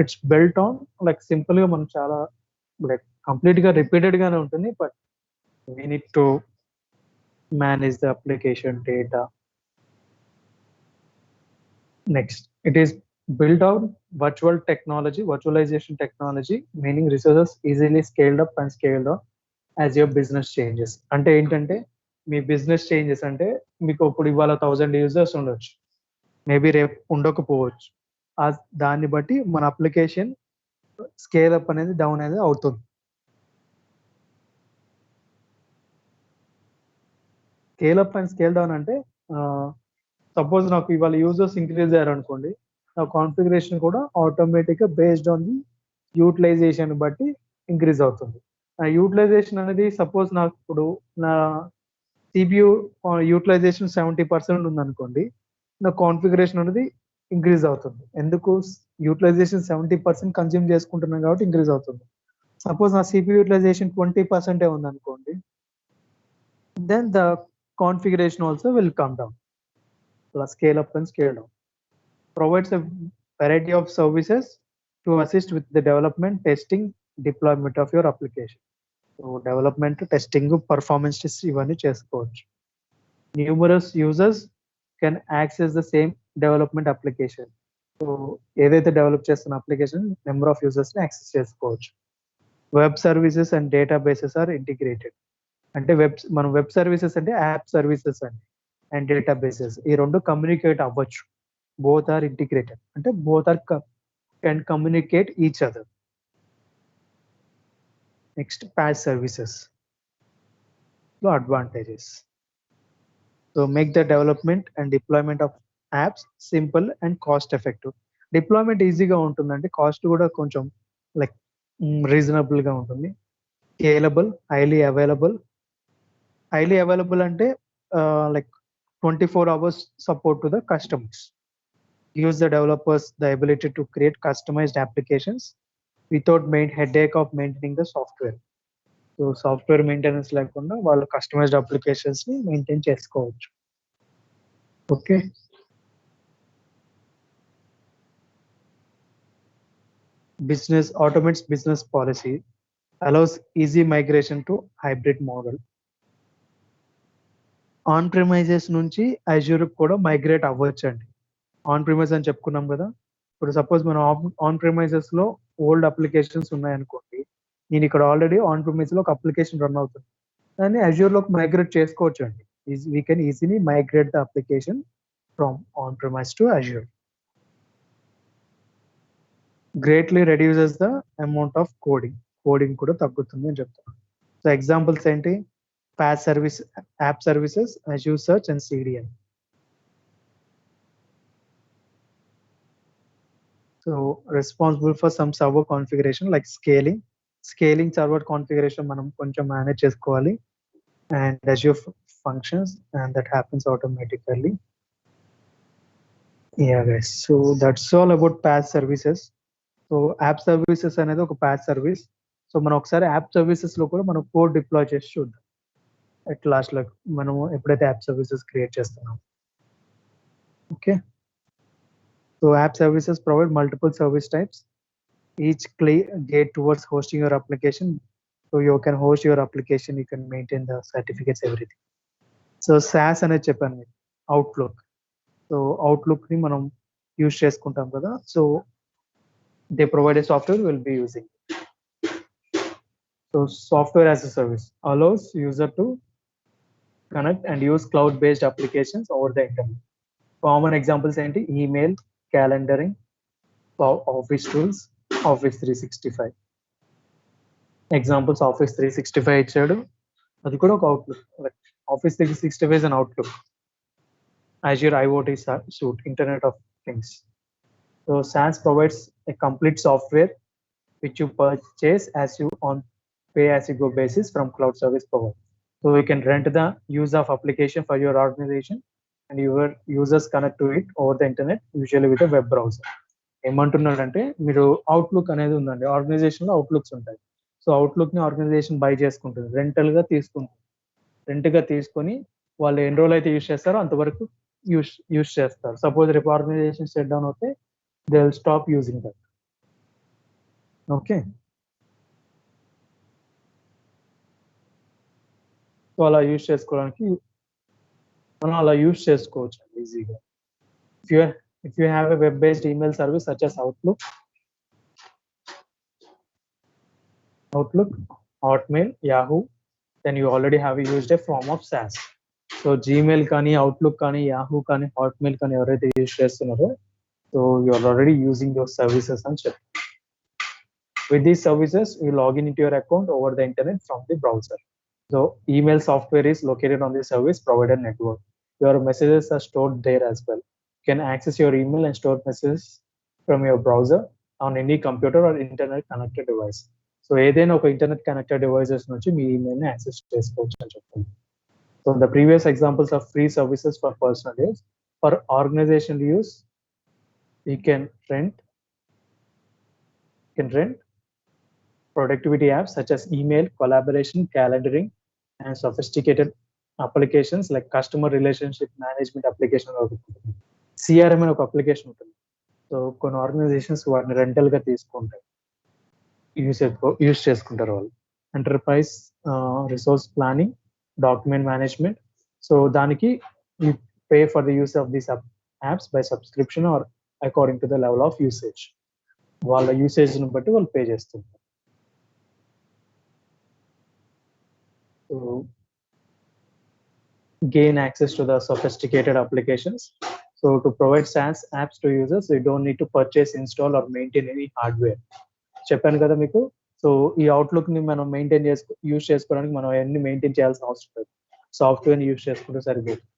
It's built on like simple గా మనం చాలా లైక్ కంప్లీట్ గా రిపీటెడ్ గానే ఉంటుంది, but we need to manage the application data. Next, it is built on virtualization technology, meaning resources easily scaled up and scaled down as your business changes. అంటే ఏంటంటే మీ business changes అంటే మీకు ఇప్పుడు ఇవాళ 1000 users ఉండొచ్చు, maybe రేపు ఉండకపోవచ్చు. దాన్ని బట్టి మన అప్లికేషన్ స్కేల్ అప్ అనేది డౌన్ అనేది అవుతుంది. Scale up and scale down అంటే సపోజ్ నాకు ఇవాళ యూజర్స్ ఇంక్రీజ్ అయ్యారు అనుకోండి, నా కాన్ఫిగరేషన్ కూడా ఆటోమేటిక్గా బేస్డ్ ఆన్ ది యూటిలైజేషన్ బట్టి ఇంక్రీజ్ అవుతుంది. ఆ యూటిలైజేషన్ అనేది సపోజ్ నాకు ఇప్పుడు నా CPU యూటిలైజేషన్ 70% ఉందనుకోండి, నా కాన్ఫిగరేషన్ అనేది ఇంక్రీజ్ అవుతుంది. ఎందుకు? యూటిలైజేషన్ 70% కన్జ్యూమ్ చేసుకుంటున్నాం కాబట్టి ఇంక్రీజ్ అవుతుంది. సపోజ్ నా CPU యూటిలైజేషన్ 20% ఉందనుకోండి, then the configuration also will come down. Scale up and scale down. Provides a variety of services to assist with the development, testing, deployment of your application. So development, testing, performance tests ఇవన్నీ చేసుకోవచ్చు. Numerous users can access the same development application. So ఏదైతే develop చేస్తున్న application number of యూజర్స్ని access చేసుకోవచ్చు. Web services and databases are integrated. అంటే మనం web services అంటే app services and databases ఈ రెండు కమ్యూనికేట్ అవ్వచ్చు. బోత్ ఆర్ ఇంటిగ్రేటెడ్ అంటే both are can communicate each other. Next PaaS services లో advantages. So make the development and deployment of apps simple and cost effective. Deployment ఈజీగా ఉంటుందంటే cost కూడా కొంచెం like రీజనబుల్గా ఉంటుంది. స్కేలబుల్, హైలీ అవైలబుల్ అంటే like 24 hours support to the customers. Gives the developers the ability to create customized applications without headache of maintaining the software. So software maintenance లేకుండా వాళ్ళు customized applications ని maintain చేసుకోవచ్చు. Okay, business automates business policy, allows easy migration to hybrid model. On premises నుంచి Azure కూడా migrate అవ్వచ్చండి. On premise అని చెప్పుకున్నాం కదా, ఇప్పుడు సపోజ్ మనం ఆన్ ప్రిమైజెస్ లో ఓల్డ్ అప్లికేషన్స్ ఉన్నాయనుకోండి, నేను ఇక్కడ ఆల్రెడీ ఆన్ ప్రిమైజ్ లో ఒక అప్లికేషన్ రన్ అవుతుంది, దాన్ని అజూర్ లోకి మైగ్రేట్ చేసుకోవచ్చు అండి. We can easily migrate the application from on premise to Azure. Greatly reduces the amount of coding కూడా తగ్గుతుంది అని చెప్తున్నాను. సో ఎగ్జాంపుల్స్ ఏంటి? PaaS service, app services, Azure Search and CDN. So responsible for some server configuration like scaling server configuration మనం కొంచెం manage చేసుకోవాలి, and Azure functions, and that happens automatically. Yeah guys, so that's all about PaaS services. So app services అనేది ఒక PaaS service. So మనం ఒకసారి app services లో కూడా మనం కోడ్ డిప్లాయ్ చేసి చూద్దాం. అట్ లాస్ట్ లో మనము ఎప్పుడైతే యాప్ సర్వీసెస్ క్రియేట్ చేస్తున్నాం. Okay, so app services provide multiple service types, each gate towards hosting your application. So you can host your application, you can maintain the certificates, everything. So SaaS అనేది చెప్పాను మీకు, outlook. So outlook ని మనం use చేసుకుంటాం కదా, so they provide a software will be using. So software as a service allows user to connect and use cloud-based applications over the internet. Common examples ఏంటి? Email, calendering, office tools, Office 365. Examples Office 365 ఇచ్చాడు, అది కూడా ఒక outlook. Like Office 365 is an outlook. Azure IoT suite, Internet of Things. So SaaS provides a complete software which you purchase as you on pay as you go basis from cloud service provider. So you can rent the use of application for your organization and your users connect to it over the internet, usually with a web browser. ఏమంటున్నాడంటే, మీరు outlook అనేది ఉందండి, organisation లో outlooks ఉంటాయి. So outlook ని organisation by చేసుకుంటుంది, rent గా తీసుకొని వాళ్ళు ఎన్ని రోజులు అయితే యూజ్ చేస్తారో అంతవరకు యూజ్ చేస్తారు. సపోజ్ రేపు ఆర్గనైజేషన్ షట్ డౌన్ అవుతే they will stop using that. Okay, so అలా యూజ్ చేసుకోవడానికి మనం అలా యూజ్ చేసుకోవచ్చు ఈజీగా. If you have a web-based email service such as Outlook, Hotmail, Yahoo, then you already have used a form of SaaS. So Gmail కానీ Outlook కానీ Yahoo కానీ Hotmail కానీ ఎవరైతే యూజ్ చేస్తున్నారో, so you are already using those services and check. With these services, you log into your account over the internet from the browser. So email software is located on the service provider network. Your messages are stored there as well. You can access your email and store messages from your browser on any computer or internet connected device. So ఏదైనా ఒక internet connected devices నుంచి మీ email ని access చేసుకోవచ్చు అని చెప్తుంది. So the previous examples of free services for personal use. For organizational use, you can rent productivity apps such as email, collaboration, calendaring, and sophisticated applications like customer relationship management application. CRM అనే ఒక application ఉంటుంది. So కొన్ని organisations వాటిని rental గా తీసుకుంటాయి, use చేసుకుంటారు వాళ్ళు. Enterprise resource planning, document management. So దానికి you pay for the use of this apps by subscription or according to the level of usage. వాళ్ళ యూసేజ్ని బట్టి వాళ్ళు పే చేస్తుంటారు. So, gain access to the sophisticated applications. So to provide SaaS apps to users, you don't need to purchase, install or maintain any hardware. చెప్పాను కదా మీకు. So ఈ outlook ని మనం మెయింటైన్ యూజ్ చేసుకోవడానికి మనం అవన్నీ మెయింటైన్ చేయాల్సిన అవసరం లేదు. సాఫ్ట్వేర్ ని యూజ్ చేసుకుంటే సరిపోతుంది.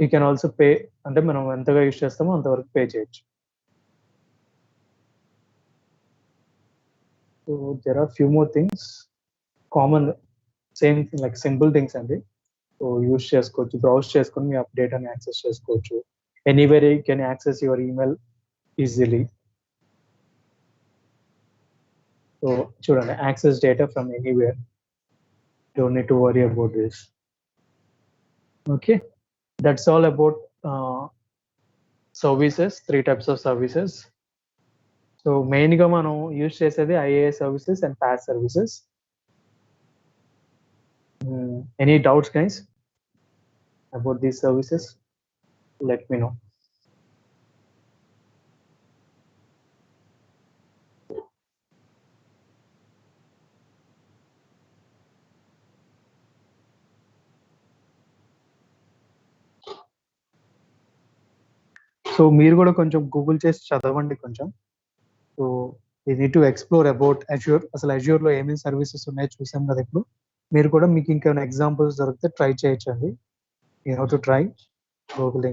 యూ కెన్ ఆల్సో పే, అంటే మనం ఎంతగా యూజ్ చేస్తామో అంతవరకు పే చేయొచ్చు. So there are few more things common, same like simple things అండి. సో యూజ్ చేసుకోవచ్చు, బ్రౌజ్ చేసుకొని మీ అప్డేట్ అని యాక్సెస్ చేసుకోవచ్చు. Anywhere you can access your email easily. So చూడండి, access data from anywhere, don't need to worry about this. Okay, that's all about services, 3 types of services. So మెయిన్గా మనం use చేసేది IaaS services and PaaS services. Any doubts, guys, about these services? Let me know. So మీరు కూడా కొంచెం Google చేసి చదవండి కొంచెం. So you need to explore about Azure. అసలు అజ్యూర్లో ఏమేమి సర్వీసెస్ ఉన్నాయో చూసాం కదా ఇప్పుడు. మీరు కూడా మీకు ఇంకేమైనా ఎగ్జాంపుల్స్ దొరికితే ట్రై చేయొచ్చండి. You have to try Google.